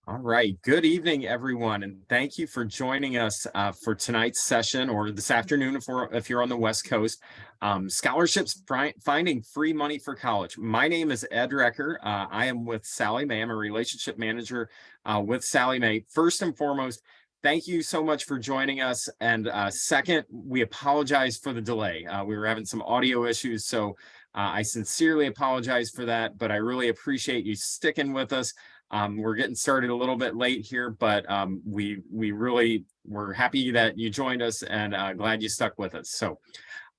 All right. Good evening, everyone, and thank you for joining us for tonight's session, or this afternoon if you're on the West Coast. Scholarships, finding free money for college. My name is Ed Recker. I am with Sallie Mae. I'm a relationship manager with Sallie Mae. First and foremost, thank you so much for joining us. And second, we apologize for the delay. We were having some audio issues, so I sincerely apologize for that, but I really appreciate you sticking with us. We're getting started a little bit late here, but we're happy that you joined us and glad you stuck with us. So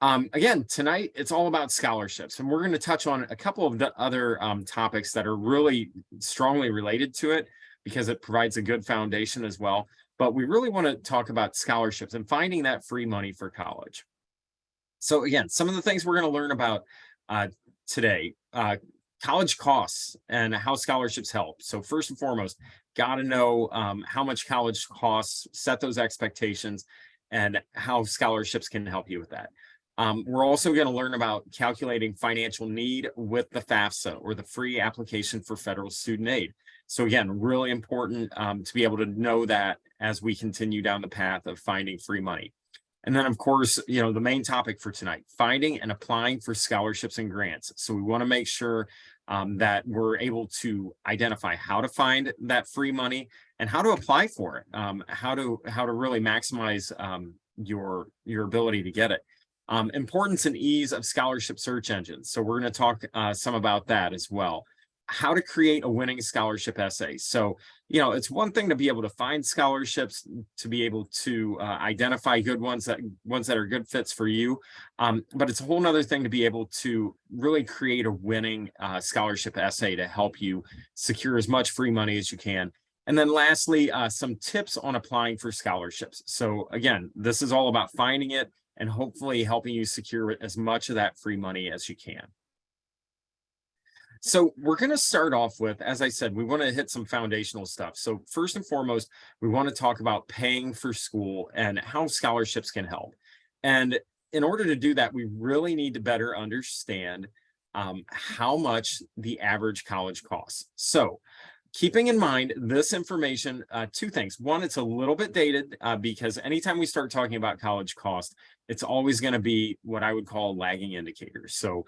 again, tonight it's all about scholarships, and we're going to touch on a couple of the other topics that are really strongly related to it because it provides a good foundation as well. But we really want to talk about scholarships and finding that free money for college. So again, some of the things we're going to learn about today. College costs and how scholarships help. So first and foremost, got to know how much college costs, set those expectations, and how scholarships can help you with that. We're also going to learn about calculating financial need with the FAFSA, or the Free Application for Federal Student Aid. So again, really important to be able to know that as we continue down the path of finding free money. And then, of course, the main topic for tonight, finding and applying for scholarships and grants. So we want to make sure that we're able to identify how to find that free money and how to apply for it, how to really maximize your ability to get it. Importance and ease of scholarship search engines. So we're going to talk some about that as well. How to create a winning scholarship essay. So, it's one thing to be able to find scholarships, to be able to identify good ones that are good fits for you. But it's a whole nother thing to be able to really create a winning scholarship essay to help you secure as much free money as you can. And then lastly, some tips on applying for scholarships. So again, this is all about finding it and hopefully helping you secure as much of that free money as you can. So we're going to start off with, as I said, we want to hit some foundational stuff. So first and foremost, we want to talk about paying for school and how scholarships can help. And in order to do that, we really need to better understand how much the average college costs. So keeping in mind this information, two things. One, it's a little bit dated because anytime we start talking about college cost, it's always going to be what I would call lagging indicators. So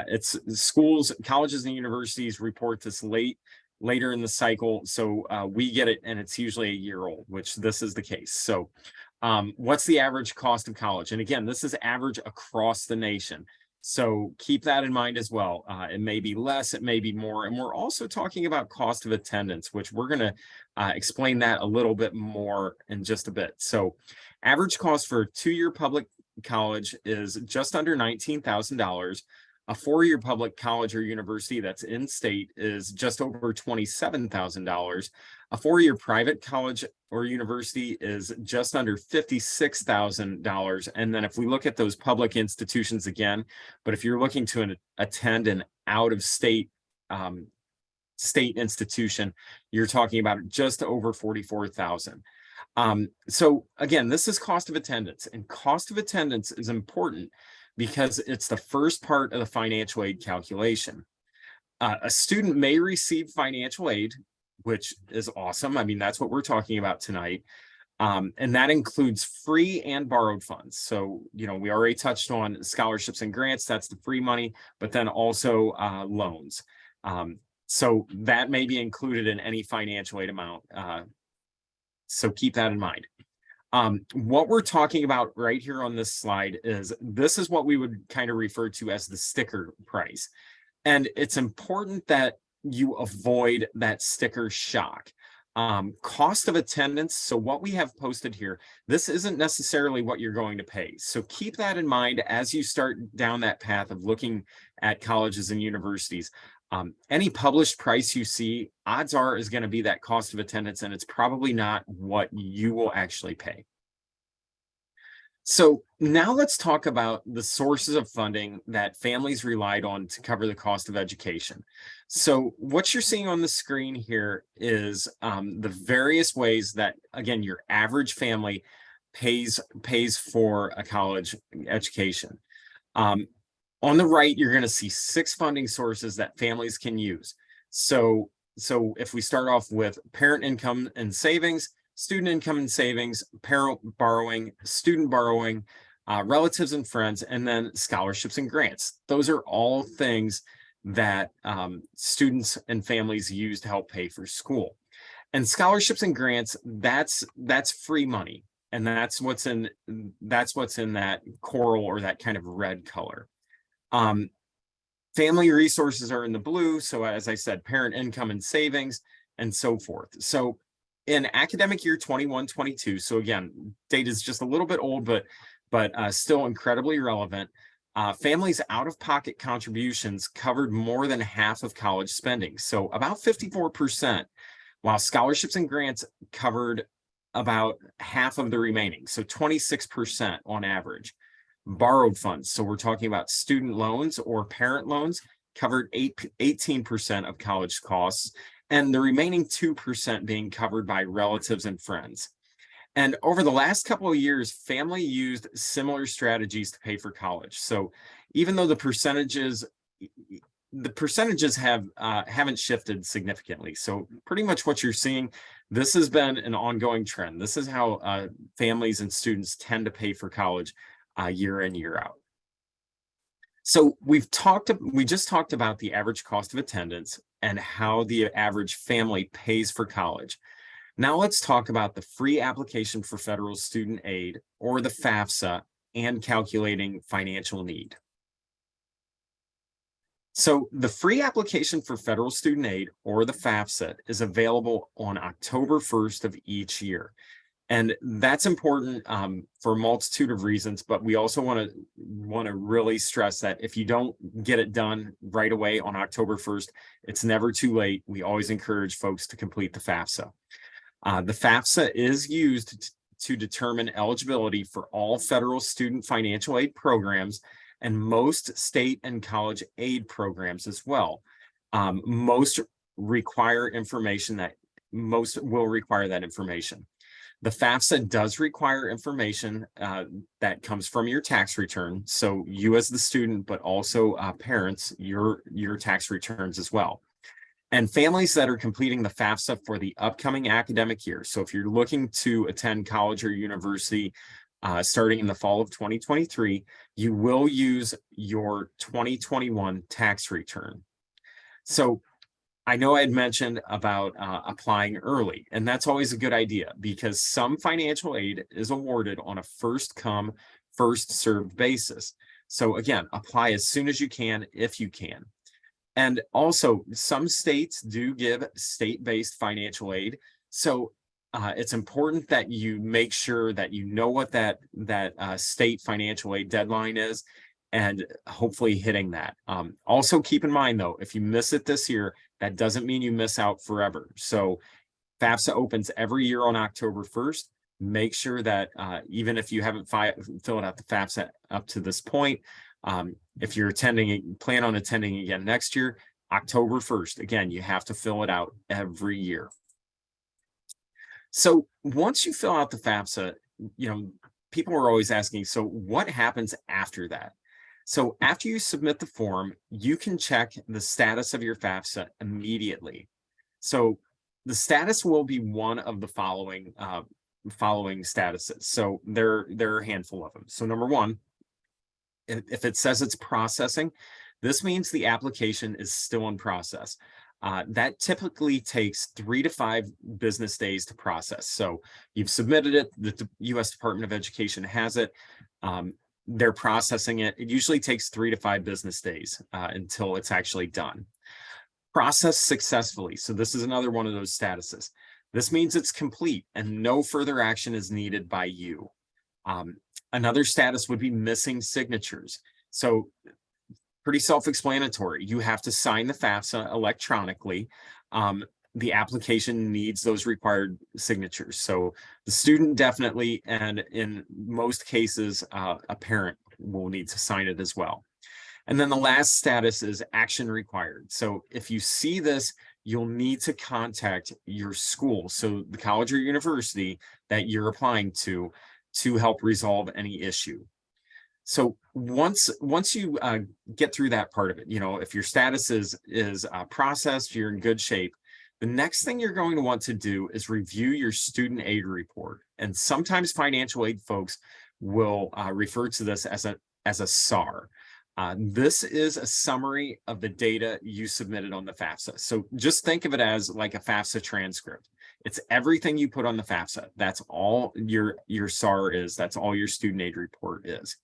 it's schools, colleges, and universities report this later in the cycle. So we get it, and it's usually a year old, which this is the case. So what's the average cost of college? And again, this is average across the nation. So keep that in mind as well. It may be less, it may be more. And we're also talking about cost of attendance, which we're going to explain that a little bit more in just a bit. So average cost for a two-year public college is just under $19,000. A four-year public college or university that's in state is just over $27,000. A four-year private college or university is just under $56,000. And then if we look at those public institutions again, but if you're looking to attend an out-of-state state institution, you're talking about just over $44,000. So again, this is cost of attendance, and cost of attendance is important because it's the first part of the financial aid calculation. A student may receive financial aid, which is awesome. I mean, that's what we're talking about tonight. And that includes free and borrowed funds. So, we already touched on scholarships and grants. That's the free money, but then also loans. So that may be included in any financial aid amount. So keep that in mind. What we're talking about right here on this slide is what we would kind of refer to as the sticker price. And it's important that you avoid that sticker shock. Cost of attendance. So what we have posted here, this isn't necessarily what you're going to pay. So keep that in mind as you start down that path of looking at colleges and universities. Any published price you see, odds are is going to be that cost of attendance, and it's probably not what you will actually pay. So now let's talk about the sources of funding that families relied on to cover the cost of education. So what you're seeing on the screen here is the various ways that, again, your average family pays for a college education. On the right, you're going to see 6 funding sources that families can use. So So if we start off with parent income and savings, student income and savings, parent borrowing, student borrowing, relatives and friends, and then scholarships and grants. Those are all things that students and families use to help pay for school. And scholarships and grants, that's free money. And that's what's in that coral or that kind of red color. Family resources are in the blue. So as I said, parent income and savings and so forth. So in academic year 21-22, so again, data is just a little bit old, but still incredibly relevant. Families' out-of-pocket contributions covered more than half of college spending, so about 54%, while scholarships and grants covered about half of the remaining, so 26% on average. Borrowed funds, so we're talking about student loans or parent loans, covered 18% of college costs, and the remaining 2% being covered by relatives and friends. And over the last couple of years, family used similar strategies to pay for college. So even though the percentages haven't shifted significantly. So pretty much what you're seeing, this has been an ongoing trend. This is how families and students tend to pay for college year in, year out. So we just talked about the average cost of attendance and how the average family pays for college. Now let's talk about the free application for federal student aid, or the FAFSA, and calculating financial need. So the free application for federal student aid, or the FAFSA, is available on October 1st of each year. And that's important for a multitude of reasons, but we also want to really stress that if you don't get it done right away on October 1st, it's never too late. We always encourage folks to complete the FAFSA. The FAFSA is used to determine eligibility for all federal student financial aid programs and most state and college aid programs as well. Most will require that information. The FAFSA does require information that comes from your tax return. So you as the student, but also parents, your tax returns as well. And families that are completing the FAFSA for the upcoming academic year. So if you're looking to attend college or university starting in the fall of 2023, you will use your 2021 tax return. So I know I had mentioned about applying early, and that's always a good idea because some financial aid is awarded on a first come, first served basis. So again, apply as soon as you can, if you can. And also, some states do give state-based financial aid. So it's important that you make sure that you know what that state financial aid deadline is, and hopefully hitting that. Also keep in mind though, if you miss it this year, that doesn't mean you miss out forever. So FAFSA opens every year on October 1st. Make sure that even if you haven't filled out the FAFSA up to this point, if you're plan on attending again next year, October 1st, again, you have to fill it out every year. So once you fill out the FAFSA, people are always asking, so what happens after that? So after you submit the form, you can check the status of your FAFSA immediately. So the status will be one of the following statuses. So there are a handful of them. So number one, if it says it's processing, this means the application is still in process. That typically takes 3 to 5 business days to process. So you've submitted it, the U.S. Department of Education has it. They're processing it. It usually takes 3 to 5 business days until it's actually done. Processed successfully. So this is another one of those statuses. This means it's complete and no further action is needed by you. Another status would be missing signatures. So pretty self-explanatory. You have to sign the FAFSA electronically. The application needs those required signatures. So the student definitely, and in most cases, a parent will need to sign it as well. And then the last status is action required. So if you see this, you'll need to contact your school, so the college or university that you're applying to help resolve any issue. So once you get through that part of it, if your status is processed, you're in good shape. The next thing you're going to want to do is review your student aid report. And sometimes financial aid folks will refer to this as a SAR. This is a summary of the data you submitted on the FAFSA. So just think of it as like a FAFSA transcript. It's everything you put on the FAFSA. That's all your SAR is. That's all your student aid report is.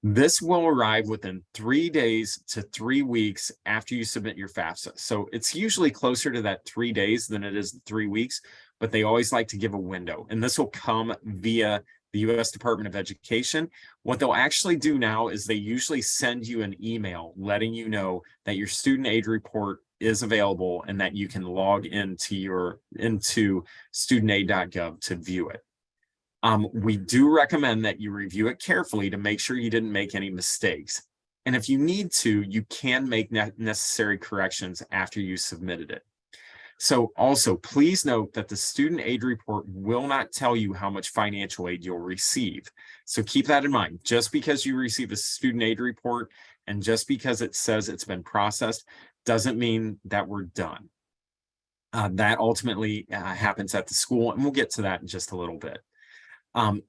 This will arrive within 3 days to 3 weeks after you submit your FAFSA. So it's usually closer to that 3 days than it is 3 weeks, but they always like to give a window. And this will come via the U.S. Department of Education. What they'll actually do now is they usually send you an email letting you know that your student aid report is available and that you can log into studentaid.gov to view it. We do recommend that you review it carefully to make sure you didn't make any mistakes. And if you need to, you can make necessary corrections after you submitted it. So also, please note that the student aid report will not tell you how much financial aid you'll receive. So keep that in mind. Just because you receive a student aid report and just because it says it's been processed doesn't mean that we're done. That ultimately happens at the school, and we'll get to that in just a little bit.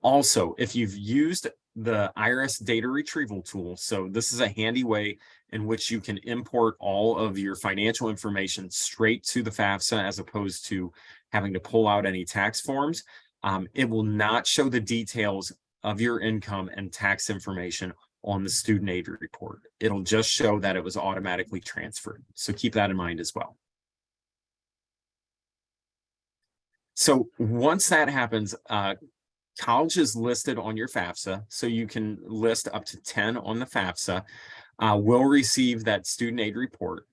Also, if you've used the IRS data retrieval tool, so this is a handy way in which you can import all of your financial information straight to the FAFSA as opposed to having to pull out any tax forms. It will not show the details of your income and tax information on the student aid report. It'll just show that it was automatically transferred. So keep that in mind as well. So once that happens, college is listed on your FAFSA, so you can list up to 10 on the FAFSA, will receive that student aid report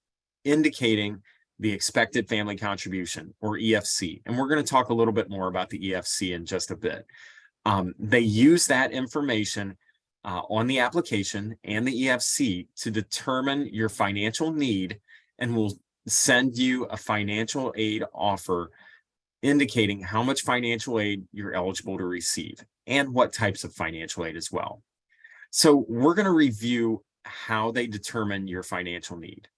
indicating the expected family contribution, or EFC. And we're going to talk a little bit more about the EFC in just a bit. They use that information on the application and the EFC to determine your financial need and will send you a financial aid offer indicating how much financial aid you're eligible to receive and what types of financial aid as well. So we're going to review how they determine your financial need.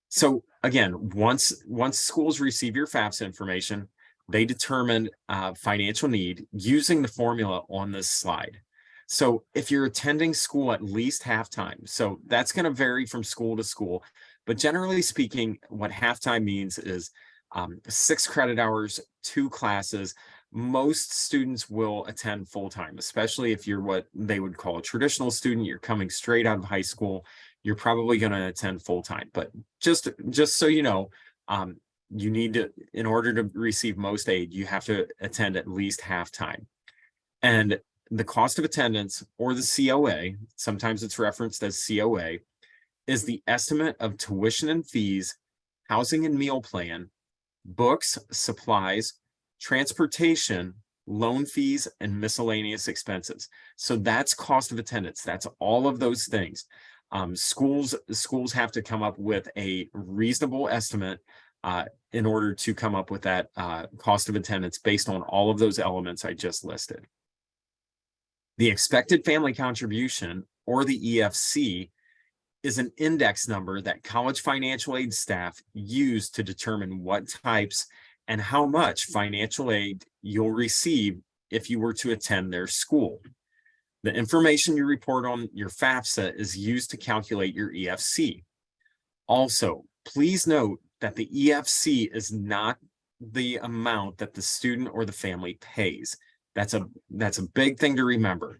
So again, once schools receive your FAFSA information, they determine financial need using the formula on this slide. So if you're attending school at least half-time, so that's going to vary from school to school, but generally speaking, what half-time means is 6 credit hours, 2 classes. Most students will attend full-time, especially if you're what they would call a traditional student. You're coming straight out of high school. You're probably going to attend full-time. But just so you know, you need to, in order to receive most aid, you have to attend at least half-time. And the cost of attendance, or the COA, sometimes it's referenced as COA, is the estimate of tuition and fees, housing and meal plan, books, supplies, transportation, loan fees, and miscellaneous expenses. So that's cost of attendance. That's all of those things. Schools have to come up with a reasonable estimate in order to come up with that cost of attendance based on all of those elements I just listed. The expected family contribution, or the EFC, is an index number that college financial aid staff use to determine what types and how much financial aid you'll receive if you were to attend their school. The information you report on your FAFSA is used to calculate your EFC. Also, please note that the EFC is not the amount that the student or the family pays. That's a big thing to remember.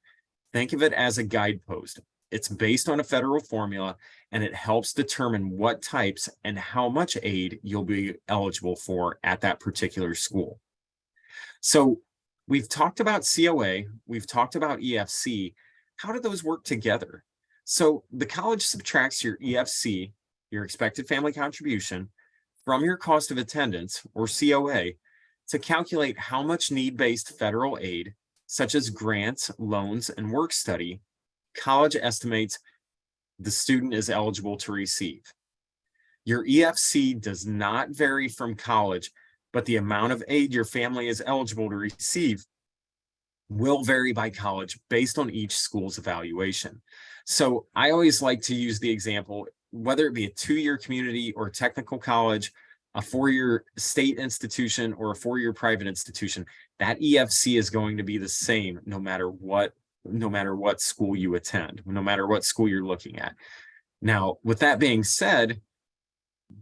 Think of it as a guidepost. It's based on a federal formula, and it helps determine what types and how much aid you'll be eligible for at that particular school. So we've talked about COA, we've talked about EFC. How do those work together? So the college subtracts your EFC, your expected family contribution, from your cost of attendance, or COA, to calculate how much need-based federal aid, such as grants, loans, and work study, college estimates the student is eligible to receive. Your EFC does not vary from college, but the amount of aid your family is eligible to receive will vary by college based on each school's evaluation. So I always like to use the example, whether it be a 2-year community or technical college, a 4-year state institution, or a 4-year private institution, that EFC is going to be the same no matter what school you attend, no matter what school you're looking at. Now, with that being said,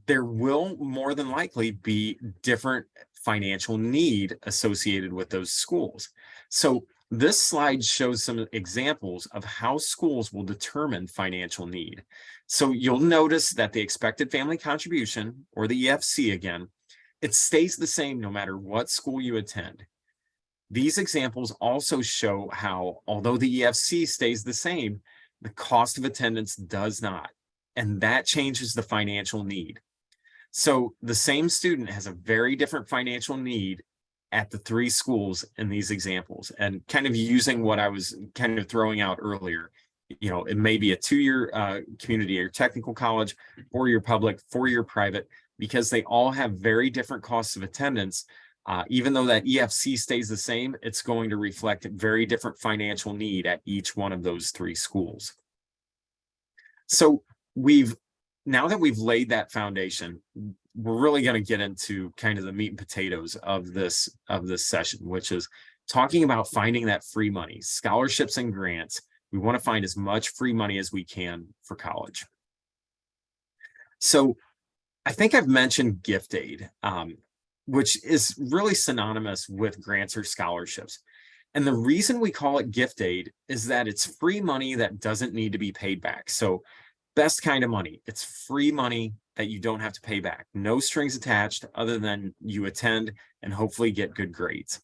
there will more than likely be different financial need associated with those schools. So this slide shows some examples of how schools will determine financial need. So you'll notice that the expected family contribution, or the EFC again, it stays the same no matter what school you attend. These examples also show how, although the EFC stays the same, the cost of attendance does not, and that changes the financial need. So the same student has a very different financial need at the 3 schools in these examples, and kind of using what I was kind of throwing out earlier. It may be a 2-year community or technical college, 4-year public, 4-year private, because they all have very different costs of attendance. Even though that EFC stays the same, it's going to reflect a very different financial need at each one of those 3 schools. So now that we've laid that foundation, we're really going to get into kind of the meat and potatoes of this session, which is talking about finding that free money, scholarships and grants. We want to find as much free money as we can for college. So I think I've mentioned gift aid, which is really synonymous with grants or scholarships. And the reason we call it gift aid is that it's free money that doesn't need to be paid back. So best kind of money, it's free money that you don't have to pay back. No strings attached other than you attend and hopefully get good grades.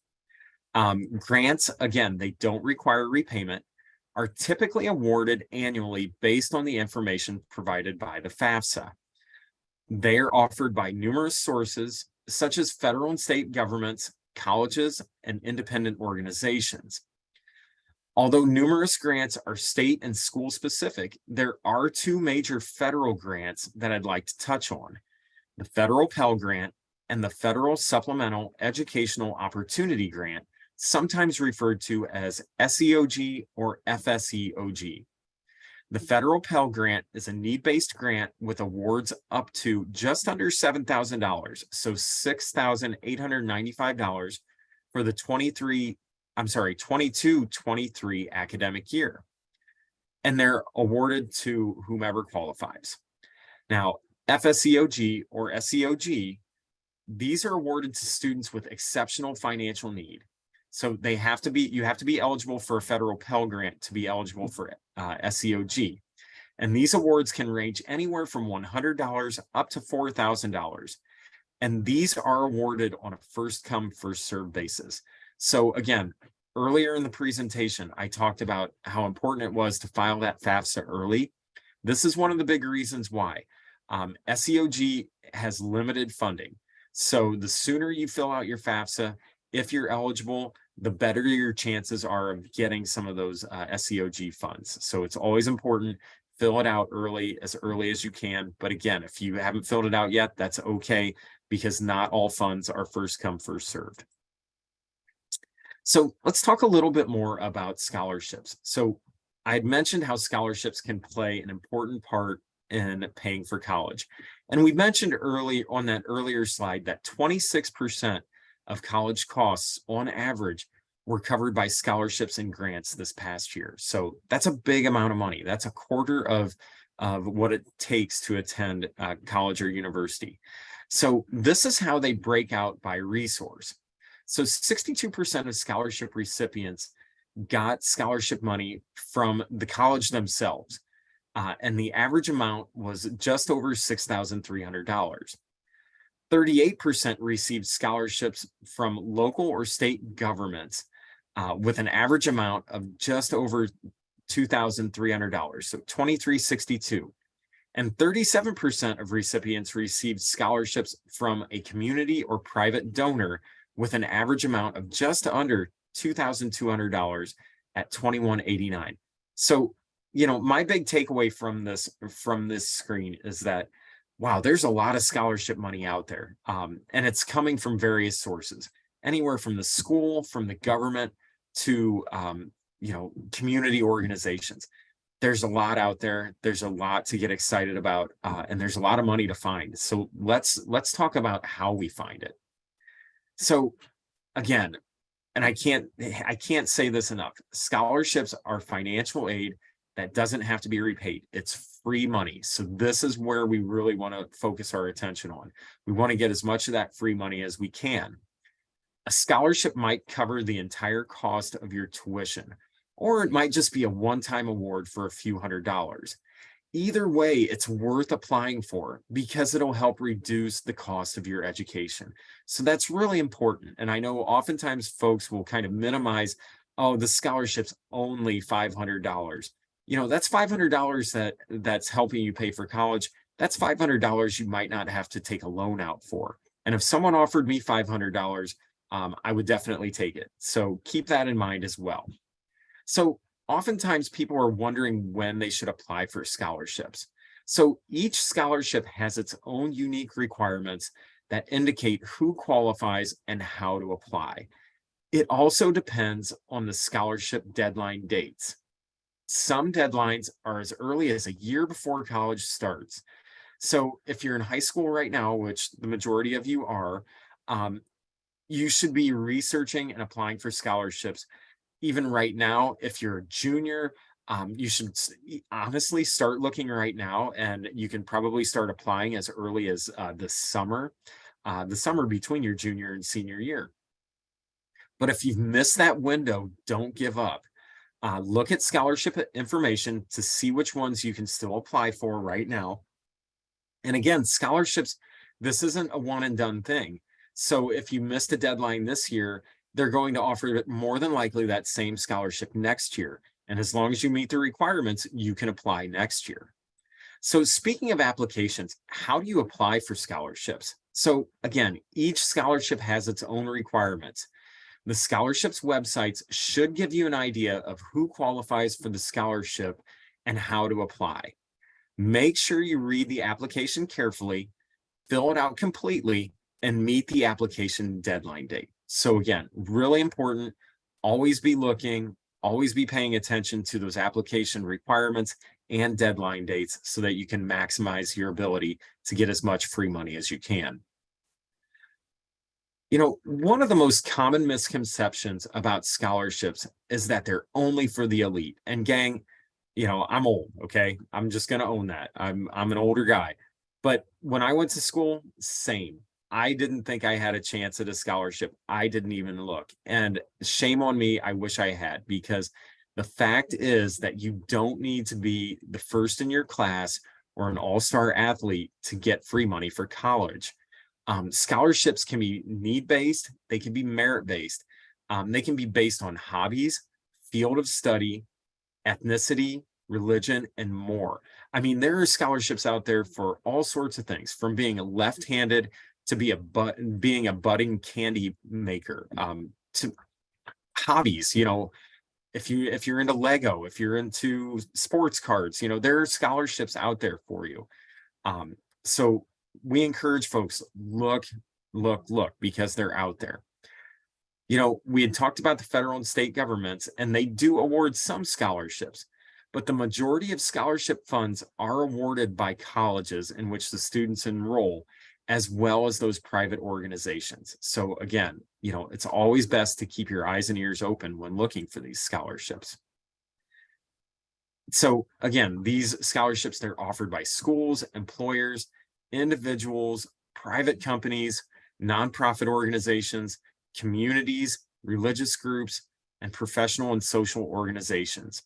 Grants, again, they don't require repayment, are typically awarded annually based on the information provided by the FAFSA. They are offered by numerous sources, such as federal and state governments, colleges, and independent organizations. Although numerous grants are state and school specific, there are 2 major federal grants that I'd like to touch on: the Federal Pell Grant and the Federal Supplemental Educational Opportunity Grant, sometimes referred to as SEOG or FSEOG. The Federal Pell Grant is a need-based grant with awards up to just under $7,000, so $6,895 for the 22-23 academic year. And they're awarded to whomever qualifies. Now, FSEOG or SEOG, these are awarded to students with exceptional financial need. So you have to be eligible for a federal Pell Grant to be eligible for SEOG. And these awards can range anywhere from $100 up to $4,000. And these are awarded on a first come, first served basis. So again, earlier in the presentation, I talked about how important it was to file that FAFSA early. This is one of the big reasons why. SEOG has limited funding. So the sooner you fill out your FAFSA, if you're eligible, the better your chances are of getting some of those SEOG funds. So it's always important, fill it out early as you can. But again, if you haven't filled it out yet, that's okay, because not all funds are first come, first served. So let's talk a little bit more about scholarships. So I had mentioned how scholarships can play an important part in paying for college. And we mentioned on that earlier slide that 26% of college costs on average were covered by scholarships and grants this past year. So that's a big amount of money. That's a quarter of what it takes to attend college or university. So this is how they break out by resource. So 62% of scholarship recipients got scholarship money from the college themselves. And the average amount was just over $6,300. 38% received scholarships from local or state governments with an average amount of just over $2,300, so $2,362. And 37% of recipients received scholarships from a community or private donor with an average amount of just under $2,200 at $2,189. So, my big takeaway from this screen is that, wow, there's a lot of scholarship money out there. And it's coming from various sources, anywhere from the school, from the government, to, community organizations. there's a lot out there. There's a lot to get excited about, and there's a lot of money to find. So let's talk about how we find it. So again, and I can't say this enough. Scholarships are financial aid that doesn't have to be repaid. It's free money. So this is where we really want to focus our attention on. We want to get as much of that free money as we can. A scholarship might cover the entire cost of your tuition, or it might just be a one-time award for a few $100s. Either way, it's worth applying for because it'll help reduce the cost of your education. So that's really important. And I know oftentimes folks will kind of minimize, oh, the scholarship's only $500. That's $500 that's helping you pay for college. That's $500 you might not have to take a loan out for. And if someone offered me $500, I would definitely take it. So keep that in mind as well. So oftentimes people are wondering when they should apply for scholarships. So each scholarship has its own unique requirements that indicate who qualifies and how to apply. It also depends on the scholarship deadline dates. Some deadlines are as early as a year before college starts. So if you're in high school right now, which the majority of you are, you should be researching and applying for scholarships. Even right now, if you're a junior, you should honestly start looking right now, and you can probably start applying as early as the summer between your junior and senior year. But if you've missed that window, don't give up. Look at scholarship information to see which ones you can still apply for right now. And again, scholarships, this isn't a one and done thing. So if you missed a deadline this year, they're going to offer more than likely that same scholarship next year. And as long as you meet the requirements, you can apply next year. So speaking of applications, how do you apply for scholarships? So again, each scholarship has its own requirements. The scholarships websites should give you an idea of who qualifies for the scholarship and how to apply. Make sure you read the application carefully, fill it out completely, and meet the application deadline date. So again, really important, always be looking, always be paying attention to those application requirements and deadline dates so that you can maximize your ability to get as much free money as you can. One of the most common misconceptions about scholarships is that they're only for the elite. And gang, I'm old, okay? I'm just gonna own that. I'm an older guy. But when I went to school, same. I didn't think I had a chance at a scholarship. I didn't even look. And shame on me, I wish I had, because the fact is that you don't need to be the first in your class or an all-star athlete to get free money for college. Scholarships can be need-based, they can be merit-based, they can be based on hobbies, field of study, ethnicity, religion, and more. I mean, there are scholarships out there for all sorts of things, from being a left-handed to being a budding candy maker, to hobbies. If you're into Lego, if you're into sports cards, there are scholarships out there for you. So we encourage folks, look, because they're out there. We had talked about the federal and state governments, and they do award some scholarships, but the majority of scholarship funds are awarded by colleges in which the students enroll, as well as those private organizations. So again, it's always best to keep your eyes and ears open when looking for these scholarships. So again, these scholarships, they're offered by schools, employers, individuals, private companies, nonprofit organizations, communities, religious groups, and professional and social organizations.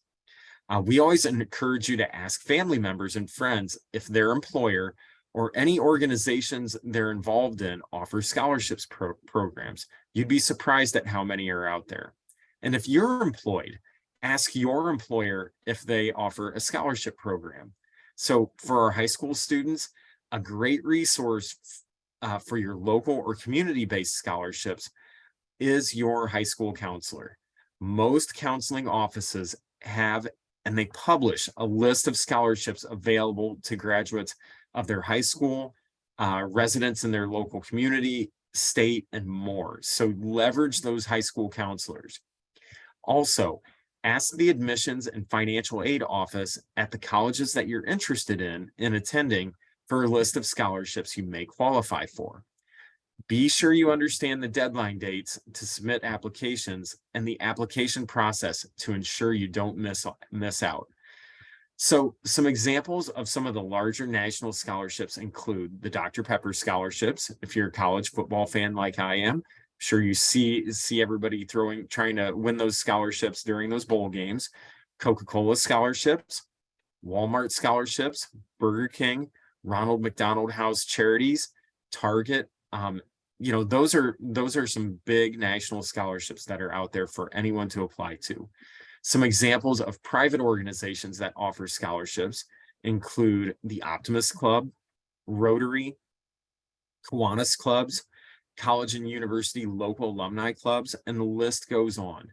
We always encourage you to ask family members and friends if their employer or any organizations they're involved in offer scholarships programs. You'd be surprised at how many are out there. And if you're employed, ask your employer if they offer a scholarship program. So for our high school students, a great resource for your local or community-based scholarships is your high school counselor. Most counseling offices have, and they publish, a list of scholarships available to graduates of their high school, residents in their local community, state, and more. So leverage those high school counselors. Also, Ask the admissions and financial aid office at the colleges that you're interested in attending for a list of scholarships you may qualify for. Be sure you understand the deadline dates to submit applications and the application process to ensure you don't miss out. So some examples of some of the larger national scholarships include the Dr. Pepper scholarships. If you're a college football fan like I am, I'm sure you see everybody trying to win those scholarships during those bowl games. Coca-Cola scholarships, Walmart scholarships, Burger King, Ronald McDonald House Charities, Target. Those are some big national scholarships that are out there for anyone to apply to. Some examples of private organizations that offer scholarships include the Optimist Club, Rotary, Kiwanis clubs, college and university local alumni clubs, and the list goes on.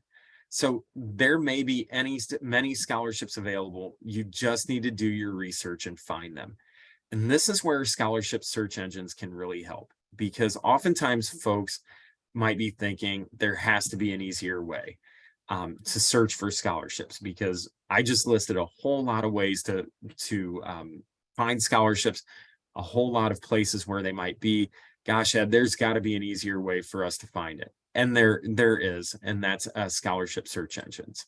So there may be many scholarships available. You just need to do your research and find them. And this is where scholarship search engines can really help, because oftentimes folks might be thinking there has to be an easier way to search for scholarships, because I just listed a whole lot of ways to find scholarships, a whole lot of places where they might be. Gosh, Ed, there's got to be an easier way for us to find it. And there is, and that's scholarship search engines.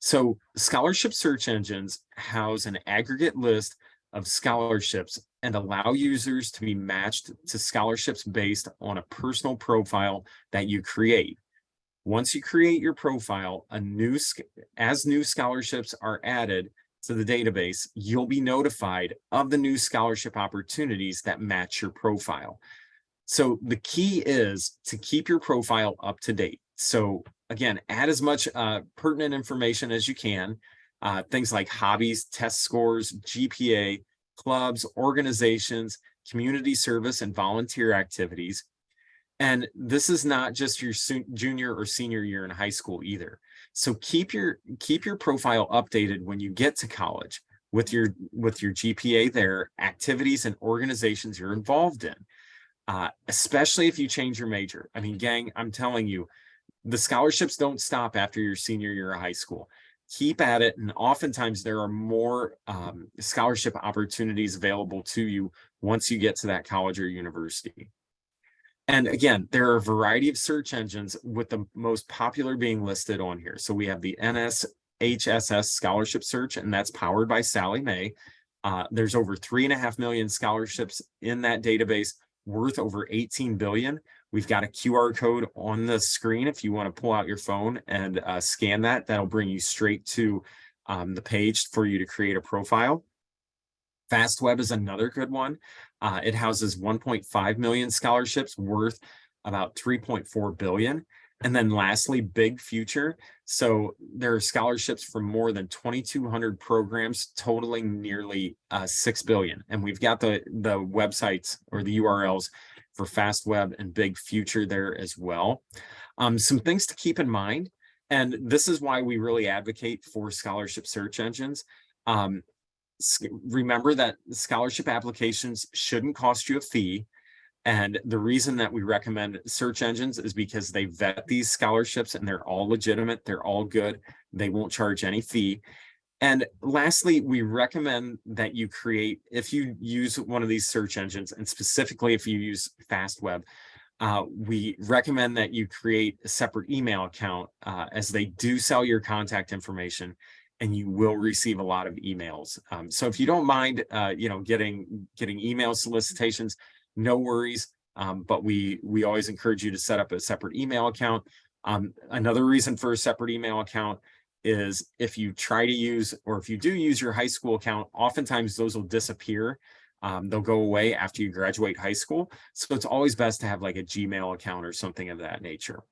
So scholarship search engines house an aggregate list of scholarships and allow users to be matched to scholarships based on a personal profile that you create. Once you create your profile, as new scholarships are added to the database, you'll be notified of the new scholarship opportunities that match your profile. So the key is to keep your profile up to date. So again, add as much pertinent information as you can, things like hobbies, test scores, GPA, clubs, organizations, community service, and volunteer activities. And this is not just your junior or senior year in high school either. So keep your profile updated when you get to college with your GPA there, activities and organizations you're involved in, especially if you change your major. I mean, gang, I'm telling you, the scholarships don't stop after your senior year of high school. Keep at it, and oftentimes there are more scholarship opportunities available to you once you get to that college or university. And again, there are a variety of search engines, with the most popular being listed on here. So we have the NSHSS scholarship search, and that's powered by Sallie Mae. There's over 3.5 million scholarships in that database, worth over 18 billion. We've got a QR code on the screen. If you want to pull out your phone and scan that, that'll bring you straight to the page for you to create a profile. FastWeb is another good one. It houses 1.5 million scholarships, worth about 3.4 billion. And then lastly, Big Future. So there are scholarships from more than 2,200 programs, totaling nearly 6 billion. And we've got the websites or the URLs for FastWeb and Big Future there as well. Some things to keep in mind, and this is why we really advocate for scholarship search engines. Remember that scholarship applications shouldn't cost you a fee. And the reason that we recommend search engines is because they vet these scholarships and they're all legitimate. They're all good. They won't charge any fee. And lastly, we recommend that you create, if you use one of these search engines, and specifically if you use FastWeb, we recommend that you create a separate email account, as they do sell your contact information, and you will receive a lot of emails. So if you don't mind, getting email solicitations, no worries. But we always encourage you to set up a separate email account. Another reason for a separate email account is if you try to use, or if you do use your high school account, oftentimes those will disappear. They'll go away after you graduate high school. So it's always best to have like a Gmail account or something of that nature.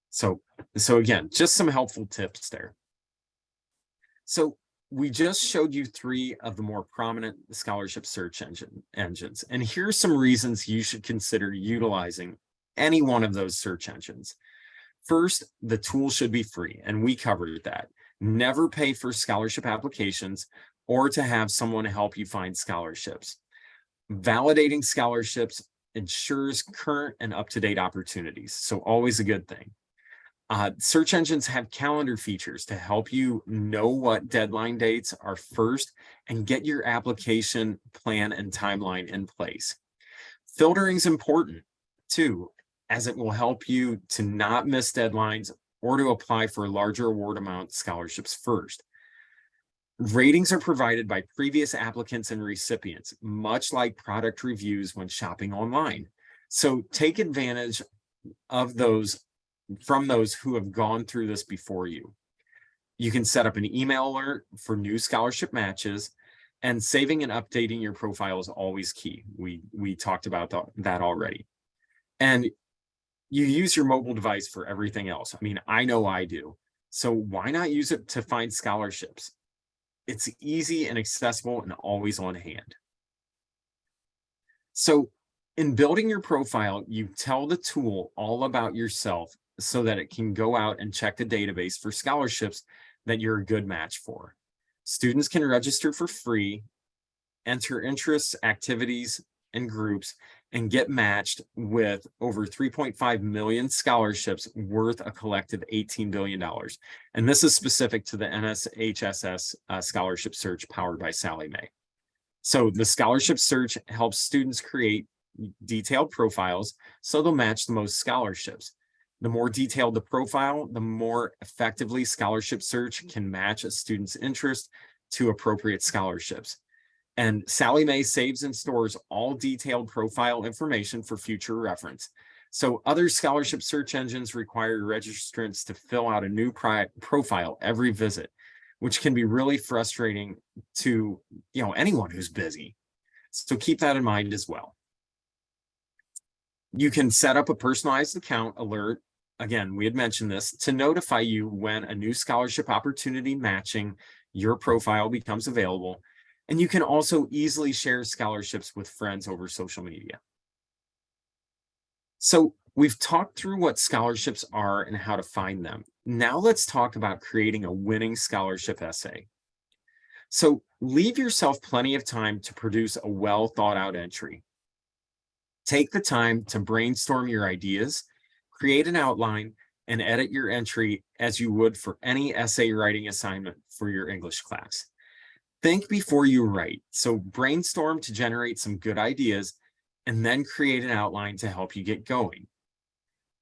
So again, just some helpful tips there. So we just showed you 3 of the more prominent scholarship search engines. And here's some reasons you should consider utilizing any one of those search engines. First, the tool should be free, and we covered that. Never pay for scholarship applications or to have someone help you find scholarships. Validating scholarships ensures current and up-to-date opportunities, so always a good thing. Search engines have calendar features to help you know what deadline dates are first and get your application plan and timeline in place. Filtering is important too, as it will help you to not miss deadlines or to apply for larger award amount scholarships first. Ratings are provided by previous applicants and recipients, much like product reviews when shopping online. So take advantage of those from those who have gone through this before you. You can set up an email alert for new scholarship matches, and saving and updating your profile is always key. We talked about that already. And you use your mobile device for everything else. I mean, I know I do. So why not use it to find scholarships? It's easy and accessible and always on hand. So in building your profile, you tell the tool all about yourself so that it can go out and check the database for scholarships that you're a good match for. Students can register for free, enter interests, activities, and groups, and get matched with over 3.5 million scholarships worth a collective $18 billion. And this is specific to the NSHSS scholarship search powered by Sallie Mae. So the scholarship search helps students create detailed profiles so they'll match the most scholarships. The more detailed the profile, the more effectively scholarship search can match a student's interest to appropriate scholarships. And Sallie Mae saves and stores all detailed profile information for future reference. So other scholarship search engines require registrants to fill out a new profile every visit, which can be really frustrating to anyone who's busy. So keep that in mind as well. You can set up a personalized account alert. Again, we had mentioned this to notify you when a new scholarship opportunity matching your profile becomes available. And you can also easily share scholarships with friends over social media. So we've talked through what scholarships are and how to find them. Now let's talk about creating a winning scholarship essay. So leave yourself plenty of time to produce a well thought out entry. Take the time to brainstorm your ideas, create an outline, and edit your entry as you would for any essay writing assignment for your English class. Think before you write. So brainstorm to generate some good ideas and then create an outline to help you get going.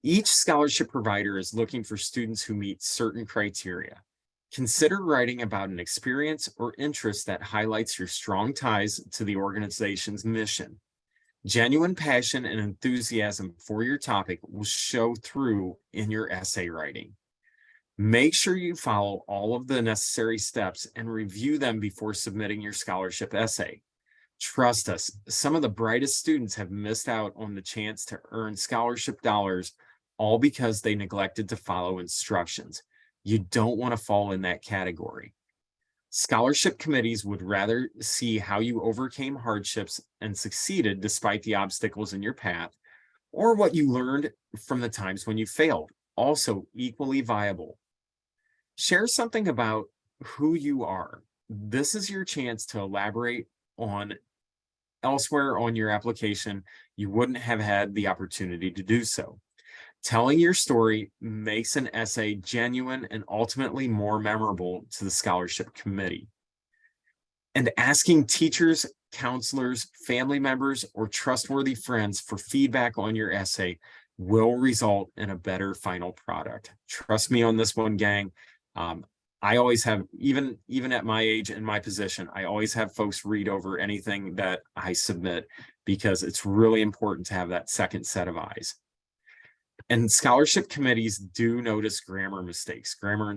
Each scholarship provider is looking for students who meet certain criteria. Consider writing about an experience or interest that highlights your strong ties to the organization's mission. Genuine passion and enthusiasm for your topic will show through in your essay writing. Make sure you follow all of the necessary steps and review them before submitting your scholarship essay. Trust us, some of the brightest students have missed out on the chance to earn scholarship dollars, all because they neglected to follow instructions. You don't want to fall in that category. Scholarship committees would rather see how you overcame hardships and succeeded despite the obstacles in your path, or what you learned from the times when you failed, also equally viable. Share something about who you are. This is your chance to elaborate on elsewhere on your application. You wouldn't have had the opportunity to do so. Telling your story makes an essay genuine and ultimately more memorable to the scholarship committee. And asking teachers, counselors, family members, or trustworthy friends for feedback on your essay will result in a better final product. Trust me on this one, gang. I always have, even at my age and my position, I always have folks read over anything that I submit because it's really important to have that second set of eyes. And scholarship committees do notice grammar and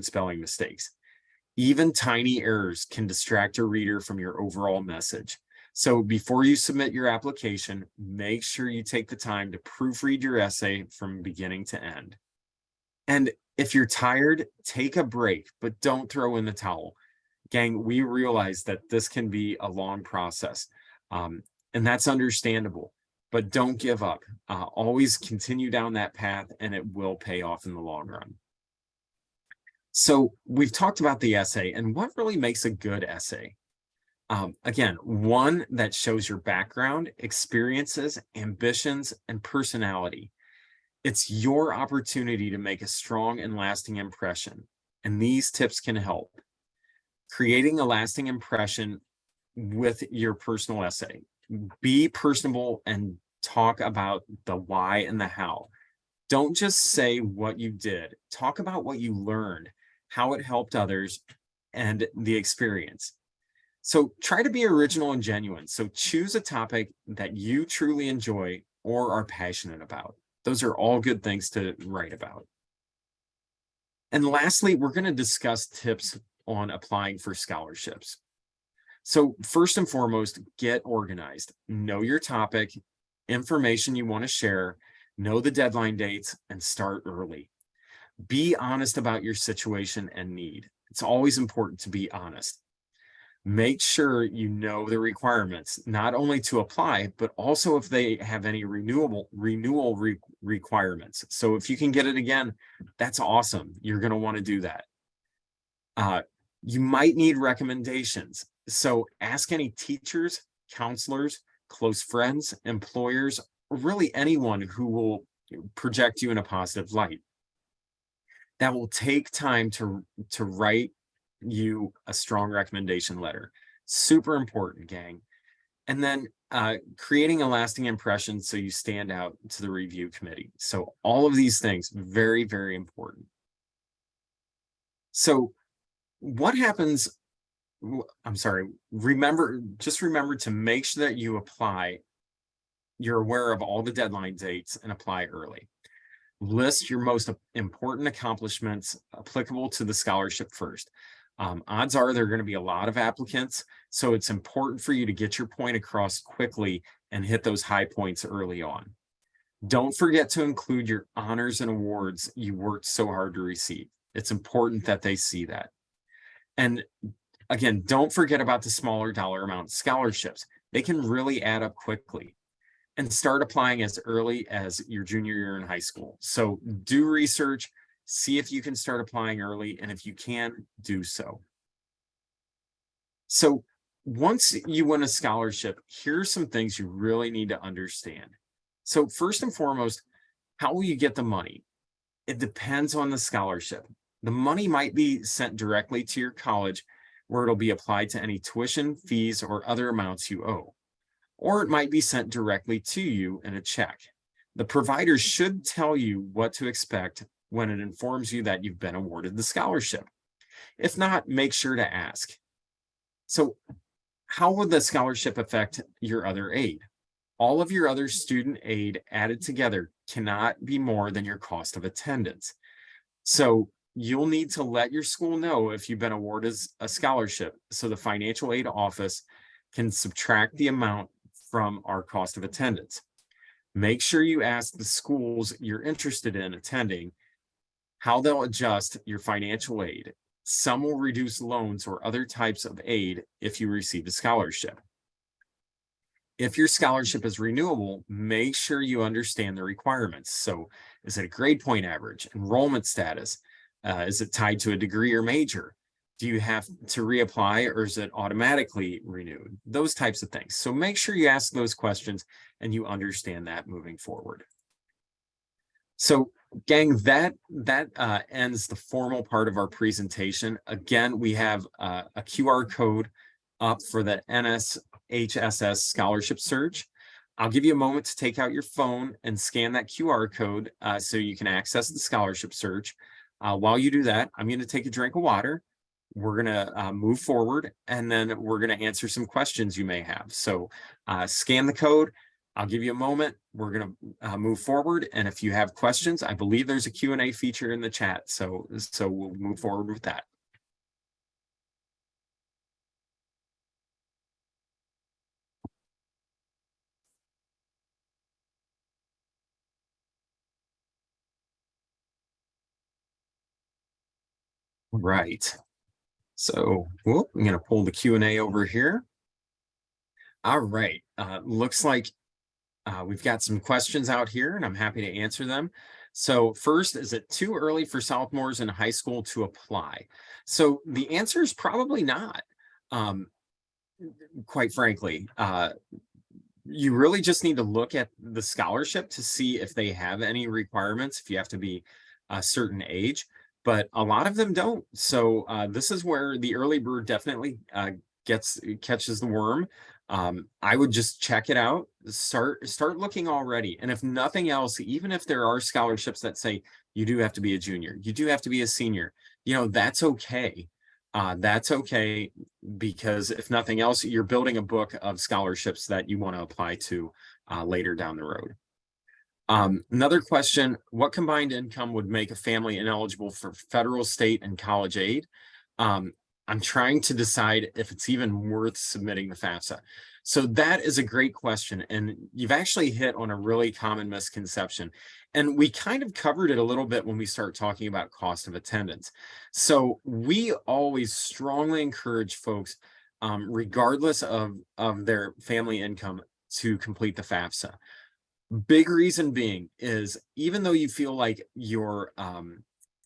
spelling mistakes. Even tiny errors can distract a reader from your overall message. So before you submit your application, make sure you take the time to proofread your essay from beginning to end. And if you're tired, take a break, but don't throw in the towel. Gang, we realize that this can be a long process, and that's understandable, but don't give up. Always continue down that path, and it will pay off in the long run. So we've talked about the essay and what really makes a good essay. Again, one that shows your background, experiences, ambitions, and personality. It's your opportunity to make a strong and lasting impression, and these tips can help. Creating a lasting impression with your personal essay. Be personable and talk about the why and the how. Don't just say what you did. Talk about what you learned, how it helped others, and the experience. So try to be original and genuine. So choose a topic that you truly enjoy or are passionate about. Those are all good things to write about. And lastly, we're going to discuss tips on applying for scholarships. So first and foremost, get organized. Know your topic, information you want to share, know the deadline dates, and start early. Be honest about your situation and need. It's always important to be honest. Make sure you know the requirements, not only to apply, but also if they have any renewal requirements. So if you can get it again, that's awesome. You're going to want to do that. You might need recommendations. So ask any teachers, counselors, close friends, employers, or really anyone who will project you in a positive light. That will take time to write you a strong recommendation letter. Super important, gang. And then creating a lasting impression so you stand out to the review committee. So all of these things, very, very important. So what happens, I'm sorry, just remember to make sure that you apply, you're aware of all the deadline dates and apply early. List your most important accomplishments applicable to the scholarship first. Odds are there are going to be a lot of applicants, so it's important for you to get your point across quickly and hit those high points early on. Don't forget to include your honors and awards you worked so hard to receive. It's important that they see that. And again, don't forget about the smaller dollar amount scholarships. They can really add up quickly. And start applying as early as your junior year in high school. So do research, see if you can start applying early, and if you can, do so. So once you win a scholarship, here's some things you really need to understand. So first and foremost, how will you get the money? It depends on the scholarship. The money might be sent directly to your college, where it'll be applied to any tuition, fees, or other amounts you owe. Or it might be sent directly to you in a check. The provider should tell you what to expect when it informs you that you've been awarded the scholarship. If not, make sure to ask. So how would the scholarship affect your other aid? All of your other student aid added together cannot be more than your cost of attendance. So you'll need to let your school know if you've been awarded a scholarship, so the financial aid office can subtract the amount from our cost of attendance. Make sure you ask the schools you're interested in attending how they'll adjust your financial aid. Some will reduce loans or other types of aid if you receive a scholarship. If your scholarship is renewable, make sure you understand the requirements. So is it a grade point average, enrollment status? Is it tied to a degree or major? Do you have to reapply, or is it automatically renewed? Those types of things. So make sure you ask those questions and you understand that moving forward. So gang, that ends the formal part of our presentation. Again, we have a QR code up for the NSHSS scholarship search. I'll give you a moment to take out your phone and scan that QR code so you can access the scholarship search. While you do that, I'm going to take a drink of water. We're going to move forward, and then we're going to answer some questions you may have. So scan the code. I'll give you a moment. We're going to move forward. And if you have questions, I believe there's a Q&A feature in the chat. So we'll move forward with that. Right. So I'm going to pull the Q&A over here. All right. Looks like we've got some questions out here, and I'm happy to answer them. So first, is it too early for sophomores in high school to apply? So the answer is probably not, quite frankly. you really just need to look at the scholarship to see if they have any requirements, if you have to be a certain age, but a lot of them don't. So this is where the early bird definitely catches the worm. I would just check it out, start looking already. And if nothing else, even if there are scholarships that say you do have to be a junior, you do have to be a senior, that's okay. That's okay, because if nothing else, you're building a book of scholarships that you want to apply to later down the road. Another question: what combined income would make a family ineligible for federal, state, and college aid? I'm trying to decide if it's even worth submitting the FAFSA. So that is a great question, and you've actually hit on a really common misconception. And we kind of covered it a little bit when we start talking about cost of attendance. So we always strongly encourage folks, regardless of their family income, to complete the FAFSA. Big reason being is, even though you feel like your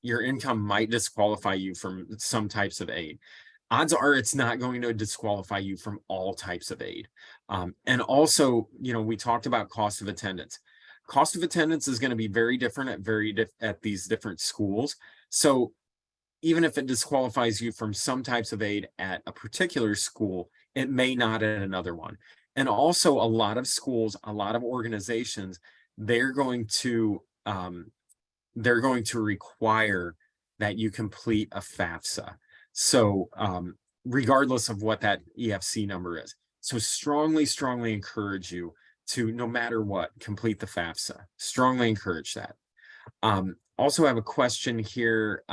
income might disqualify you from some types of aid, odds are it's not going to disqualify you from all types of aid. And also, we talked about cost of attendance. Cost of attendance is going to be very different at these different schools. So even if it disqualifies you from some types of aid at a particular school, it may not at another one. And also, a lot of schools, a lot of organizations, they're going to require that you complete a FAFSA. So regardless of what that EFC number is. So strongly encourage you to, no matter what, complete the FAFSA. Strongly encourage that. Also have a question here.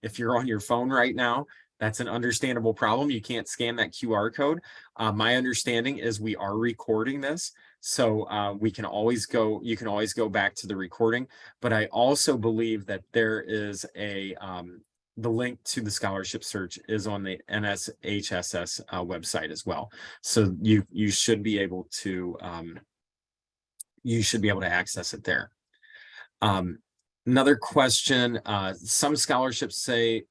If you're on your phone right now, that's an understandable problem. You can't scan that QR code. My understanding is we are recording this, so you can always go back to the recording. But I also believe that there is the link to the scholarship search is on the NSHSS website as well. So you should be able to access it there. Another question: some scholarships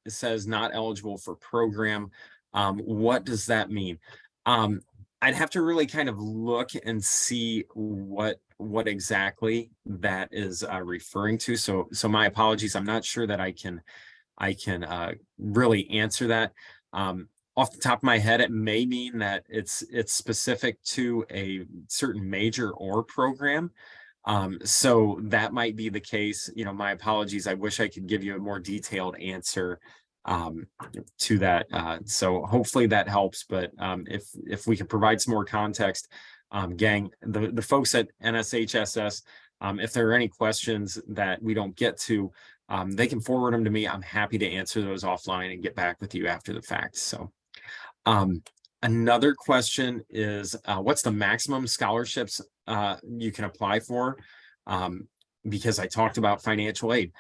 says not eligible for program. What does that mean? I'd have to really kind of look and see what exactly that is referring to. So my apologies. I'm not sure that I can really answer that. Off the top of my head, it may mean that it's specific to a certain major or program. So that might be the case. My apologies. I wish I could give you a more detailed answer to that. So hopefully that helps. But if we can provide some more context, gang, the folks at NSHSS, if there are any questions that we don't get to, they can forward them to me. I'm happy to answer those offline and get back with you after the fact. So another question is, what's the maximum scholarships you can apply for? Because I talked about financial aid.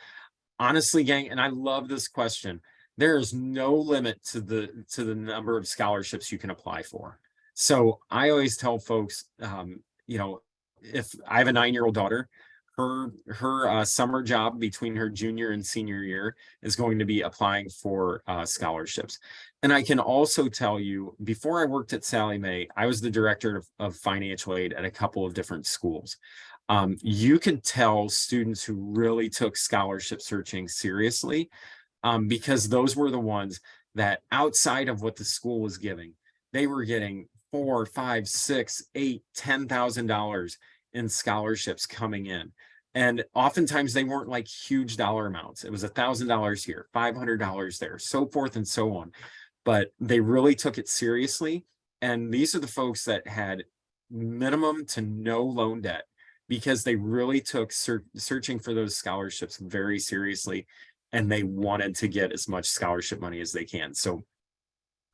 Honestly, gang, and I love this question, there is no limit to the number of scholarships you can apply for. So I always tell folks, if I have a 9-year-old daughter, her summer job between her junior and senior year is going to be applying for scholarships. And I can also tell you, before I worked at Sallie Mae, I was the director of financial aid at a couple of different schools. You could tell students who really took scholarship searching seriously, because those were the ones that, outside of what the school was giving, they were getting $4, $5, $6, $8, $10,000 in scholarships coming in. And oftentimes they weren't like huge dollar amounts. It was $1,000 here, $500 there, so forth and so on. But they really took it seriously. And these are the folks that had minimum to no loan debt, because they really took searching for those scholarships very seriously, and they wanted to get as much scholarship money as they can. So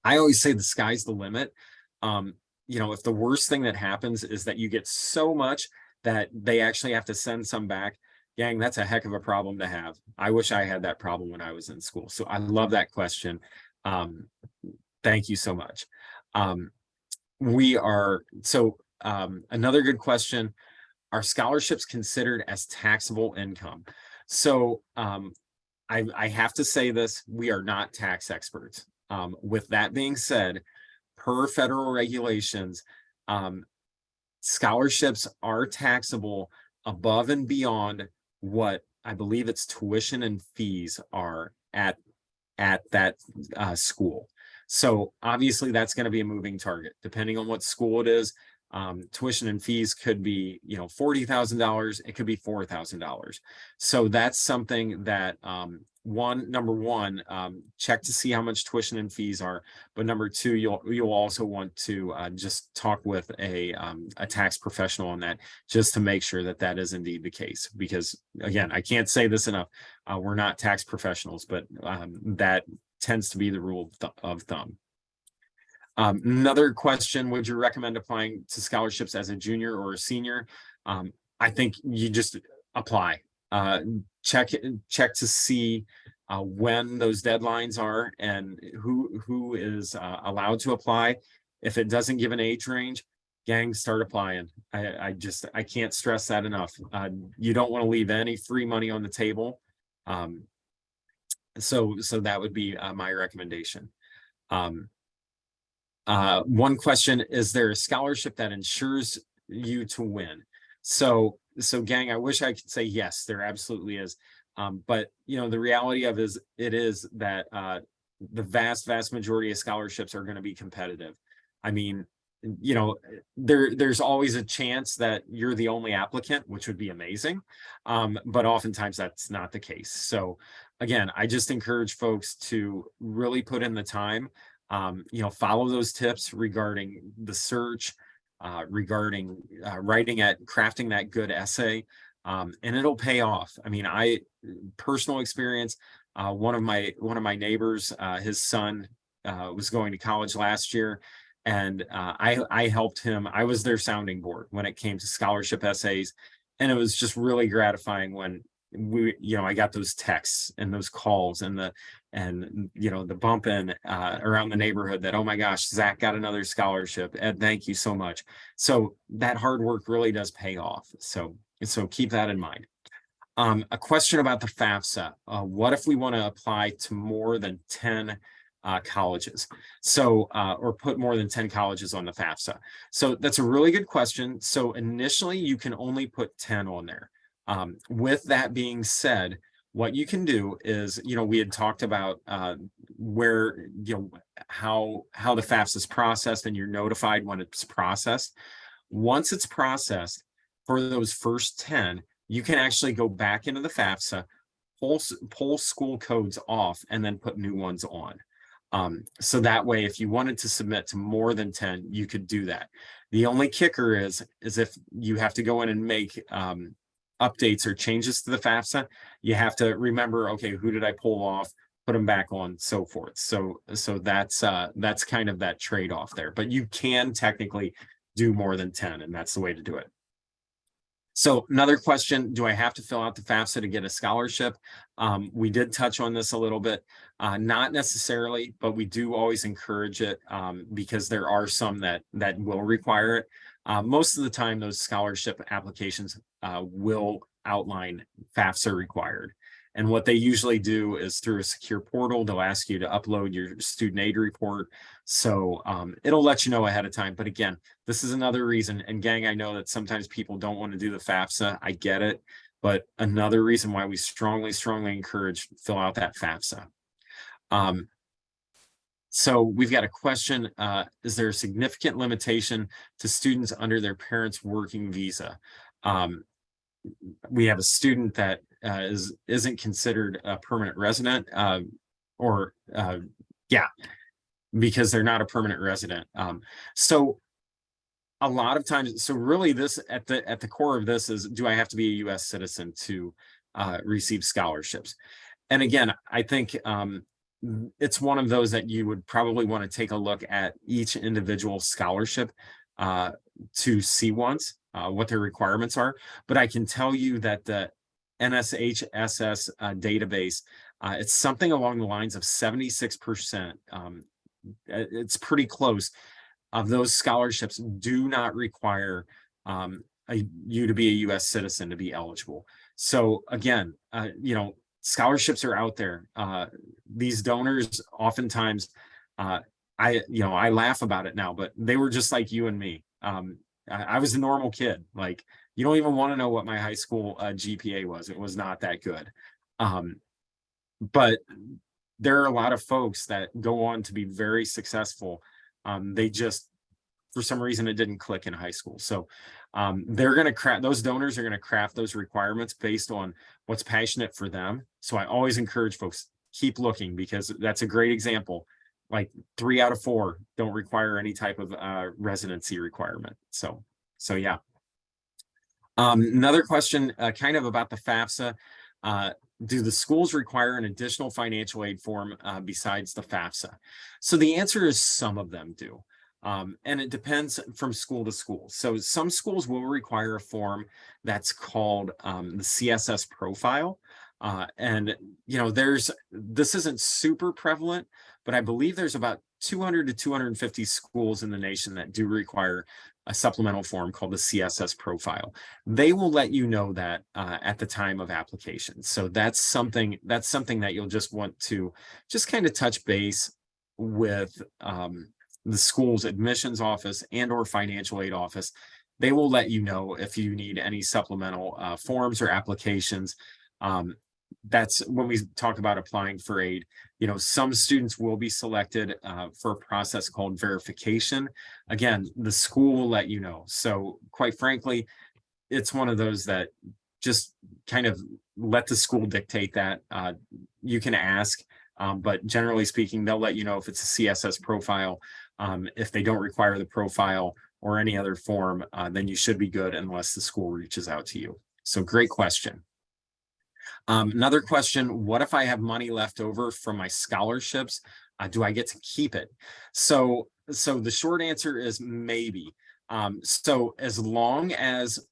I always say the sky's the limit. If the worst thing that happens is that you get so much that they actually have to send some back, gang, that's a heck of a problem to have. I wish I had that problem when I was in school. So I love that question. Thank you so much. Another good question: are scholarships considered as taxable income? So I have to say this, we are not tax experts. With that being said, per federal regulations, scholarships are taxable above and beyond what I believe its tuition and fees are at that school. So obviously that's going to be a moving target depending on what school it is. Tuition and fees could be, $40,000. It could be $4,000. So that's something that number one, check to see how much tuition and fees are. But number two, you'll also want to just talk with a tax professional on that, just to make sure that that is indeed the case. Because again, I can't say this enough. We're not tax professionals, but that tends to be the rule of thumb. Another question: would you recommend applying to scholarships as a junior or a senior? I think you just apply. Check to see when those deadlines are and who is allowed to apply. If it doesn't give an age range, gang, start applying. I can't stress that enough. You don't want to leave any free money on the table. So that would be my recommendation. One question: is there a scholarship that ensures you to win? So gang, I wish I could say yes, there absolutely is. But the reality of it is that the vast majority of scholarships are going to be competitive. I mean, there's always a chance that you're the only applicant, which would be amazing. But oftentimes that's not the case. So again, I just encourage folks to really put in the time. Follow those tips regarding the search, regarding crafting that good essay, and it'll pay off. I mean, personal experience, one of my neighbors, his son was going to college last year, and I helped him. I was their sounding board when it came to scholarship essays, and it was just really gratifying when I got those texts and those calls and the bump in around the neighborhood that, oh my gosh, Zach got another scholarship. Ed, thank you so much. So that hard work really does pay off. So keep that in mind. A question about the FAFSA. What if we want to apply to more than 10 colleges? So, or put more than 10 colleges on the FAFSA. So that's a really good question. So initially you can only put 10 on there. With that being said, what you can do is, we had talked about where, how the FAFSA is processed, and you're notified when it's processed. Once it's processed, for those first 10, you can actually go back into the FAFSA, pull school codes off, and then put new ones on. So that way, if you wanted to submit to more than 10, you could do that. The only kicker is if you have to go in and make updates or changes to the FAFSA, you have to remember, okay, who did I pull off, put them back on, so forth. So that's kind of that trade-off there. But you can technically do more than 10, and that's the way to do it. So another question: do I have to fill out the FAFSA to get a scholarship? We did touch on this a little bit. Not necessarily, but we do always encourage it because there are some that will require it. Most of the time, those scholarship applications will outline FAFSA required. And what they usually do is, through a secure portal, they'll ask you to upload your student aid report. So it'll let you know ahead of time. But again, this is another reason. And gang, I know that sometimes people don't want to do the FAFSA. I get it. But another reason why we strongly encourage fill out that FAFSA. So we've got a question: is there a significant limitation to students under their parents' working visa? We have a student that isn't considered a permanent resident, because they're not a permanent resident. So a lot of times, so really this at the core of this is, do I have to be a U.S. citizen to receive scholarships? And again, I think it's one of those that you would probably want to take a look at each individual scholarship to see once what their requirements are. But I can tell you that the NSHSS database, it's something along the lines of 76%. It's pretty close. Of those scholarships do not require you to be a U.S. citizen to be eligible. So again, scholarships are out there. These donors oftentimes, I laugh about it now, but they were just like you and me. I was a normal kid. Like, you don't even want to know what my high school GPA was. It was not that good. Um, but there are a lot of folks that go on to be very successful. They just, for some reason, it didn't click in high school. So they're going to craft, those donors are going to craft those requirements based on what's passionate for them. So I always encourage folks, keep looking, because that's a great example. Like 3 out of 4 don't require any type of residency requirement. So yeah. Another question kind of about the FAFSA. Do the schools require an additional financial aid form besides the FAFSA? So the answer is some of them do. And it depends from school to school. So some schools will require a form that's called the CSS profile. And, you know, this isn't super prevalent, but I believe there's about 200 to 250 schools in the nation that do require a supplemental form called the CSS profile. They will let you know that at the time of application. So that's something that you'll just want to just kind of touch base with the school's admissions office and or financial aid office. They will let you know if you need any supplemental forms or applications. That's when we talk about applying for aid. You know, some students will be selected for a process called verification. Again, the school will let you know. So quite frankly, it's one of those that just kind of let the school dictate that. You can ask, but generally speaking, they'll let you know if it's a CSS profile. If they don't require the profile or any other form, then you should be good unless the school reaches out to you. So great question. Another question, what if I have money left over from my scholarships? Do I get to keep it? So the short answer is maybe. So as long as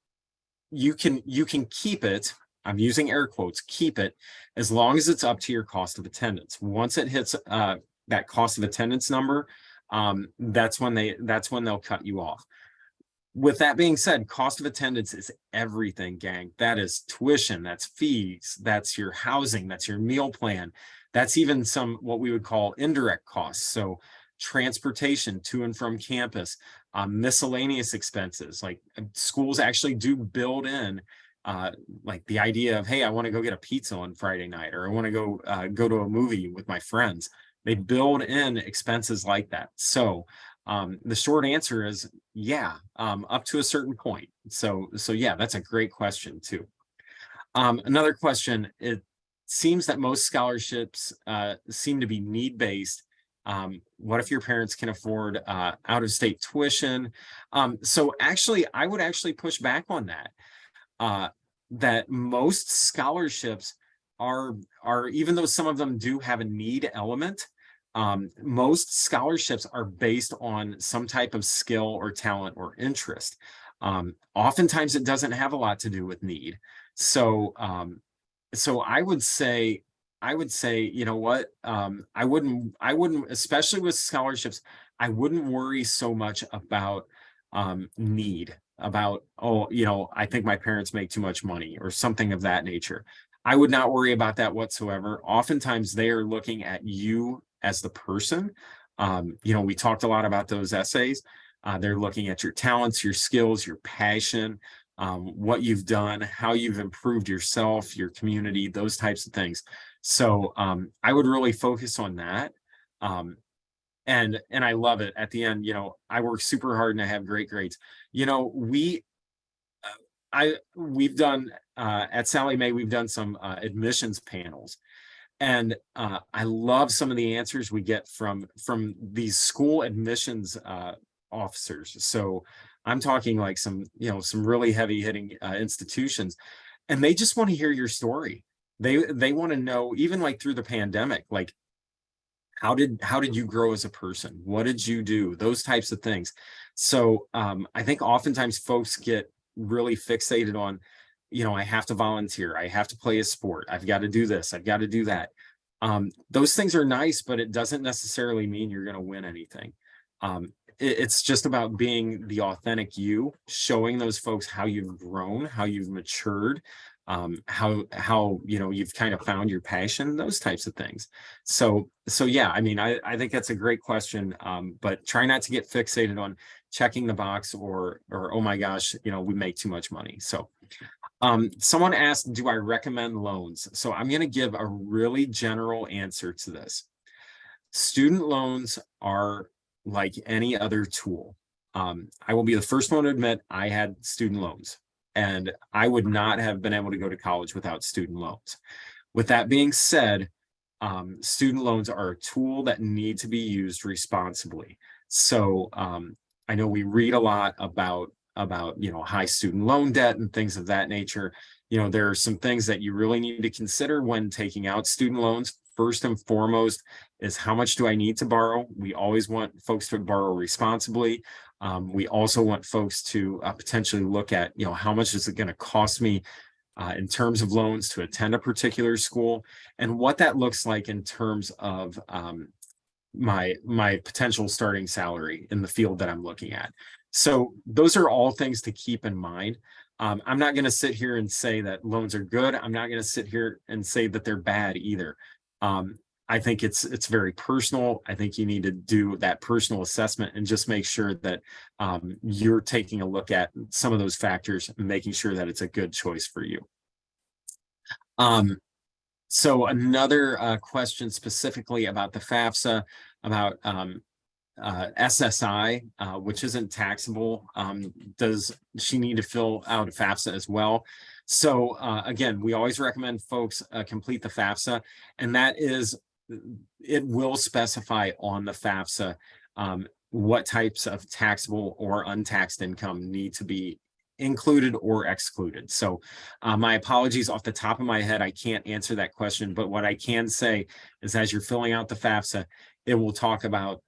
you can keep it, I'm using air quotes, keep it, as long as it's up to your cost of attendance. Once it hits that cost of attendance number, that's when they'll cut you off. With that being said, cost of attendance is everything, gang. That is tuition, that's fees, that's your housing, that's your meal plan. That's even some what we would call indirect costs. So transportation to and from campus, miscellaneous expenses. Like schools actually do build in like the idea of, hey, I want to go get a pizza on Friday night, or I want to go to a movie with my friends. They build in expenses like that. So the short answer is yeah, up to a certain point. So yeah, that's a great question too. Another question, it seems that most scholarships seem to be need-based. What if your parents can afford out-of-state tuition? So actually, I would actually push back on that. That most scholarships are, even though some of them do have a need element, most scholarships are based on some type of skill or talent or interest. Oftentimes it doesn't have a lot to do with need. So I would say, you know what, I wouldn't, especially with scholarships, I wouldn't worry so much about need, about, oh, you know, I think my parents make too much money or something of that nature. I would not worry about that whatsoever. Oftentimes they are looking at you as the person. You know, we talked a lot about those essays. They're looking at your talents, your skills, your passion, what you've done, how you've improved yourself, your community, those types of things. So I would really focus on that. And I love it. At the end, you know, I work super hard and I have great grades. You know, we've done at Sallie Mae, we've done some admissions panels. And I love some of the answers we get from these school admissions officers. So I'm talking like some, you know, some really heavy hitting institutions, and they just want to hear your story. They want to know, even like through the pandemic, like how did you grow as a person? What did you do? Those types of things. So I think oftentimes folks get really fixated on, you know, I have to volunteer, I have to play a sport, I've got to do this, I've got to do that. Those things are nice, but it doesn't necessarily mean you're going to win anything. It's just about being the authentic you, showing those folks how you've grown, how you've matured, how you know, you've kind of found your passion, those types of things. So yeah, I mean, I think that's a great question, but try not to get fixated on checking the box, or oh my gosh, we make too much money. So someone asked, do I recommend loans? So I'm going to give a really general answer to this. Student loans are like any other tool. I will be the first one to admit I had student loans, and I would not have been able to go to college without student loans. With that being said, student loans are a tool that need to be used responsibly. So I know we read a lot about high student loan debt and things of that nature. There are some things that you really need to consider when taking out student loans. First and foremost is, how much do I need to borrow? We always want folks to borrow responsibly. We also want folks to potentially look at, how much is it going to cost me in terms of loans to attend a particular school, and what that looks like in terms of my potential starting salary in the field that I'm looking at. So those are all things to keep in mind. I'm not going to sit here and say that loans are good. I'm not going to sit here and say that they're bad either. I think it's very personal. I think you need to do that personal assessment and just make sure that you're taking a look at some of those factors and making sure that it's a good choice for you. So another question specifically about the FAFSA, about SSI, which isn't taxable. Does she need to fill out a FAFSA as well? So again, we always recommend folks complete the FAFSA, and that is, it will specify on the FAFSA what types of taxable or untaxed income need to be included or excluded. So my apologies, off the top of my head, I can't answer that question, but what I can say is, as you're filling out the FAFSA, it will talk about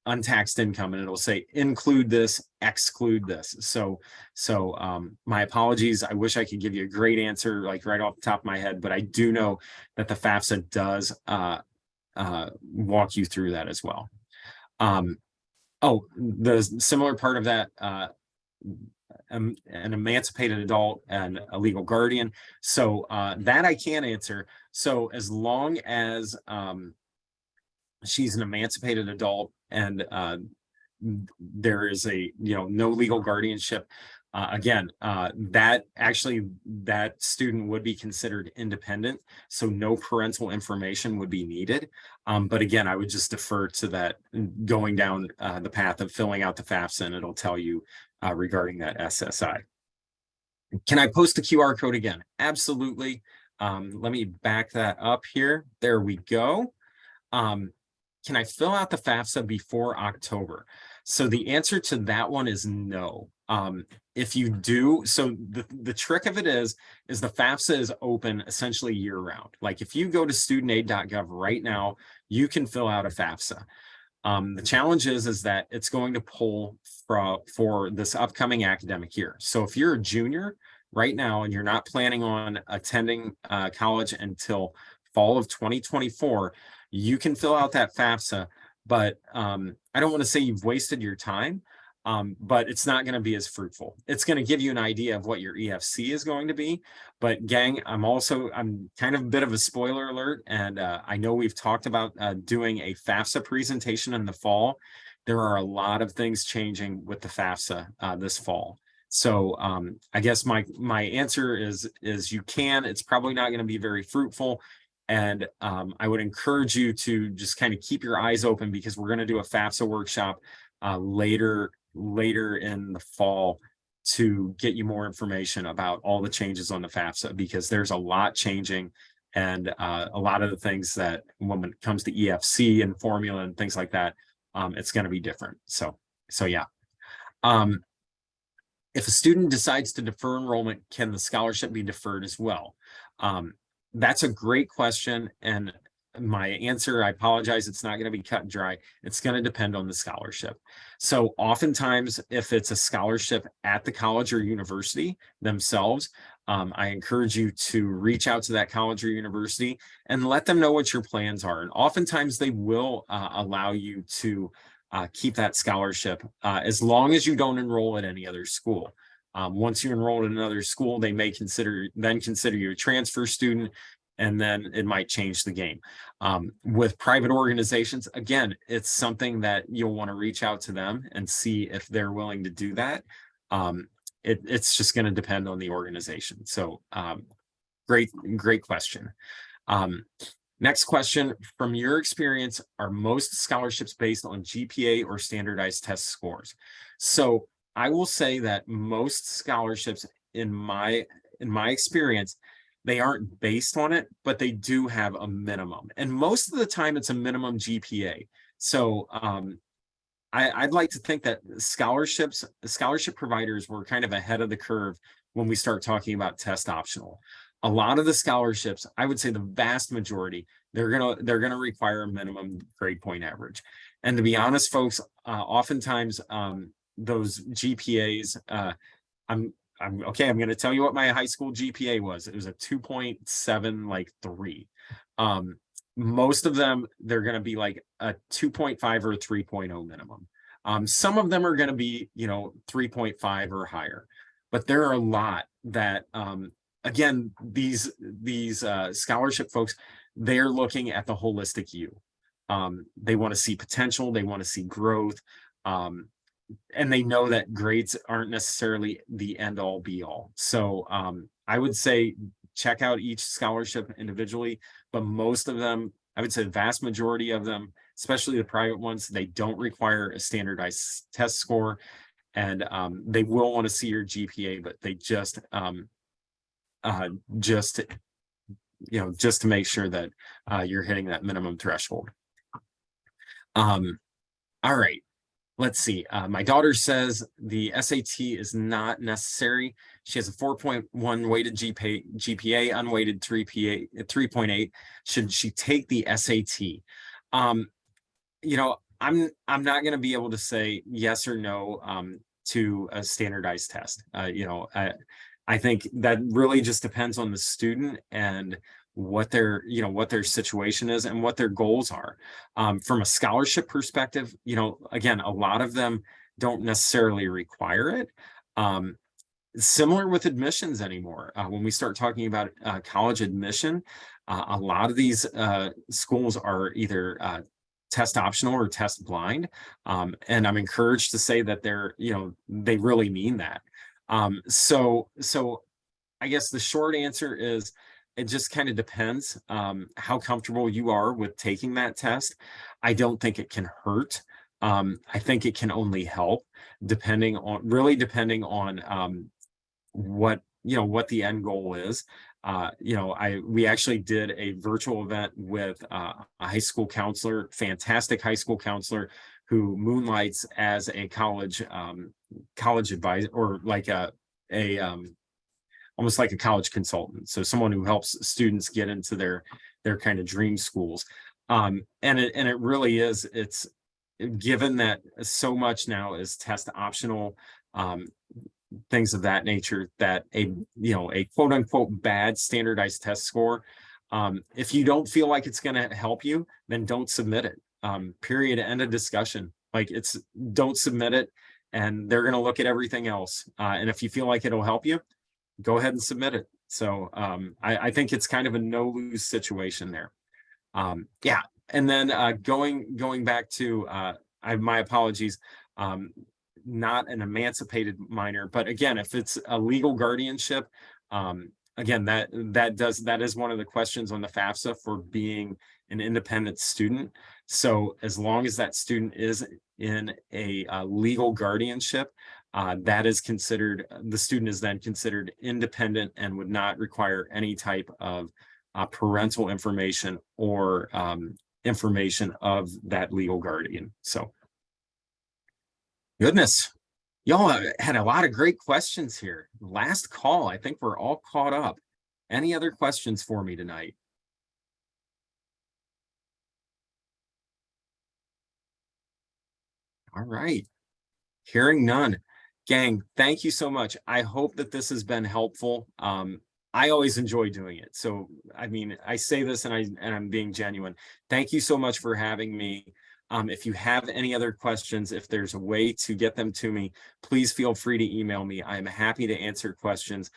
untaxed income, and it'll say include this, exclude this. So my apologies. I wish I could give you a great answer like right off the top of my head, but I do know that the FAFSA does walk you through that as well. The similar part of that, an emancipated adult and a legal guardian. So that I can answer. So as long as she's an emancipated adult and there is no legal guardianship, again, that student would be considered independent, so no parental information would be needed. But again, I would just defer to that, going down the path of filling out the FAFSA, and it'll tell you regarding that SSI. Can I post the QR code again? Absolutely. Let me back that up here. There we go. Can I fill out the FAFSA before October? So the answer to that one is no. If you do, so the trick of it is the FAFSA is open essentially year round. Like if you go to studentaid.gov right now, you can fill out a FAFSA. The challenge is that it's going to pull for this upcoming academic year. So if you're a junior right now and you're not planning on attending college until fall of 2024, you can fill out that FAFSA, but I don't want to say you've wasted your time, but it's not going to be as fruitful. It's going to give you an idea of what your EFC is going to be. But gang, I'm kind of a bit of a spoiler alert, and I know we've talked about doing a FAFSA presentation in the fall. There are a lot of things changing with the FAFSA this fall. So I guess my answer is you can. It's probably not going to be very fruitful. And I would encourage you to just kind of keep your eyes open, because we're going to do a FAFSA workshop later in the fall to get you more information about all the changes on the FAFSA, because there's a lot changing, and a lot of the things that when it comes to EFC and formula and things like that, it's going to be different. So yeah. If a student decides to defer enrollment, can the scholarship be deferred as well? That's a great question. And my answer, I apologize, it's not going to be cut and dry. It's going to depend on the scholarship. So oftentimes, if it's a scholarship at the college or university themselves, I encourage you to reach out to that college or university and let them know what your plans are. And oftentimes they will allow you to keep that scholarship as long as you don't enroll at any other school. Once you enroll in another school, they may consider you a transfer student, and then it might change the game. With private organizations, again, it's something that you'll want to reach out to them and see if they're willing to do that. It's just going to depend on the organization. So great question. Next question, from your experience, are most scholarships based on GPA or standardized test scores? So I will say that most scholarships in my experience, they aren't based on it, but they do have a minimum. And most of the time it's a minimum GPA. So I'd like to think that scholarship providers were kind of ahead of the curve when we start talking about test optional. A lot of the scholarships, I would say the vast majority, they're gonna require a minimum grade point average. And to be honest, folks, oftentimes those GPAs, I'm going to tell you what my high school GPA was. It was a 2.7, most of them, they're going to be like a 2.5 or a 3.0 minimum. Some of them are going to be, 3.5 or higher, but there are a lot that, again, these scholarship folks, they're looking at the holistic you. They want to see potential, they want to see growth, and they know that grades aren't necessarily the end all be all. So I would say check out each scholarship individually, but most of them, I would say the vast majority of them, especially the private ones, they don't require a standardized test score, and they will want to see your GPA, but they just to make sure that you're hitting that minimum threshold. All right. Let's see. My daughter says the SAT is not necessary. She has a 4.1 weighted GPA, unweighted 3.8. Should she take the SAT? I'm not going to be able to say yes or no to a standardized test. I think that really just depends on the student and what their situation is and what their goals are. From a scholarship perspective, again, a lot of them don't necessarily require it. Similar with admissions anymore. When we start talking about college admission, a lot of these schools are either test optional or test blind. And I'm encouraged to say that they really mean that. So I guess the short answer is, it just kind of depends how comfortable you are with taking that test. I don't think it can hurt. I think it can only help, depending on what the end goal is. We actually did a virtual event with a high school counselor, fantastic high school counselor, who moonlights as a college advisor, or like almost like a college consultant. So someone who helps students get into their kind of dream schools. And it really is, it's given that so much now is test optional, things of that nature, that a quote unquote bad standardized test score, if you don't feel like it's going to help you, then don't submit it. Period. End of discussion. Don't submit it, and they're going to look at everything else. And if you feel like it'll help you, go ahead and submit it. So I think it's kind of a no-lose situation there. Yeah. And then going back to my apologies, not an emancipated minor, but again, if it's a legal guardianship, again, that is one of the questions on the FAFSA for being an independent student. So as long as that student is in a legal guardianship, that is considered, the student is then considered independent and would not require any type of parental information or information of that legal guardian. So, goodness, y'all had a lot of great questions here. Last call, I think we're all caught up. Any other questions for me tonight? All right, hearing none. Gang, thank you so much. I hope that this has been helpful. I always enjoy doing it. So, I mean, I say this and I'm being genuine. Thank you so much for having me. If you have any other questions, if there's a way to get them to me, please feel free to email me. I'm happy to answer questions.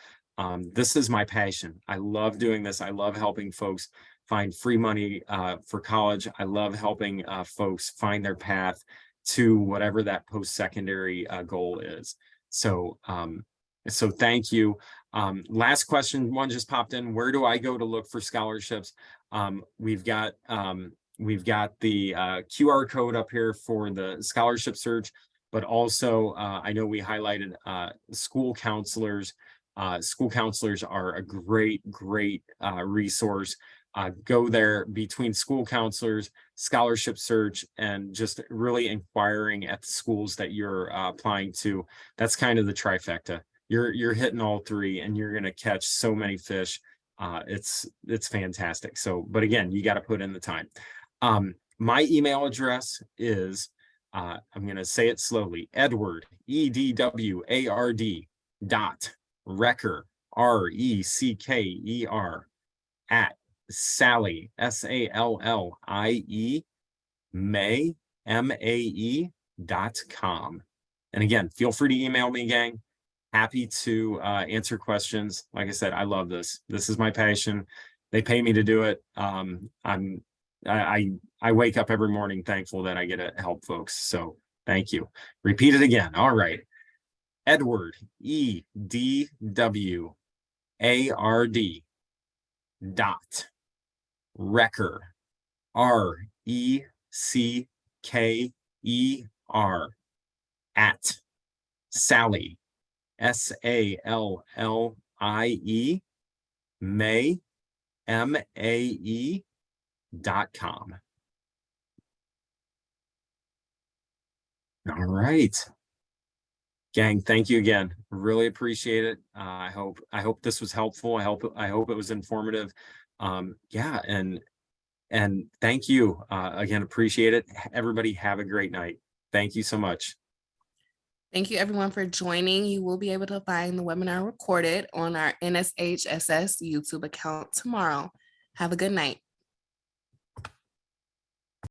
This is my passion. I love doing this. I love helping folks find free money for college. I love helping folks find their path to whatever that post-secondary goal is. So, so thank you. Last question, one just popped in. Where do I go to look for scholarships? We've got the QR code up here for the scholarship search, but also I know we highlighted school counselors. School counselors are a great resource. Go there between school counselors, scholarship search, and just really inquiring at the schools that you're applying to. That's kind of the trifecta. You're hitting all three, and you're going to catch so many fish. It's fantastic. So, but again, you got to put in the time. My email address is I'm going to say it slowly: Edward, EDWARD .Recker, RECKER at Sallie, SALLIE, Mae, MAE.com. And again, feel free to email me, gang. Happy to answer questions. Like I said, I love this. This is my passion. They pay me to do it. I wake up every morning thankful that I get to help folks. So thank you. Repeat it again. All right. Edward, EDWARD .Recker, RECKER at Sallie, SALLIE, Mae, MAE.com. All right. Gang, thank you again. Really appreciate it. I hope this was helpful. I hope it was informative. Yeah, and thank you again. Appreciate it. Everybody have a great night. Thank you so much. Thank you everyone for joining. You will be able to find the webinar recorded on our NSHSS YouTube account tomorrow. Have a good night.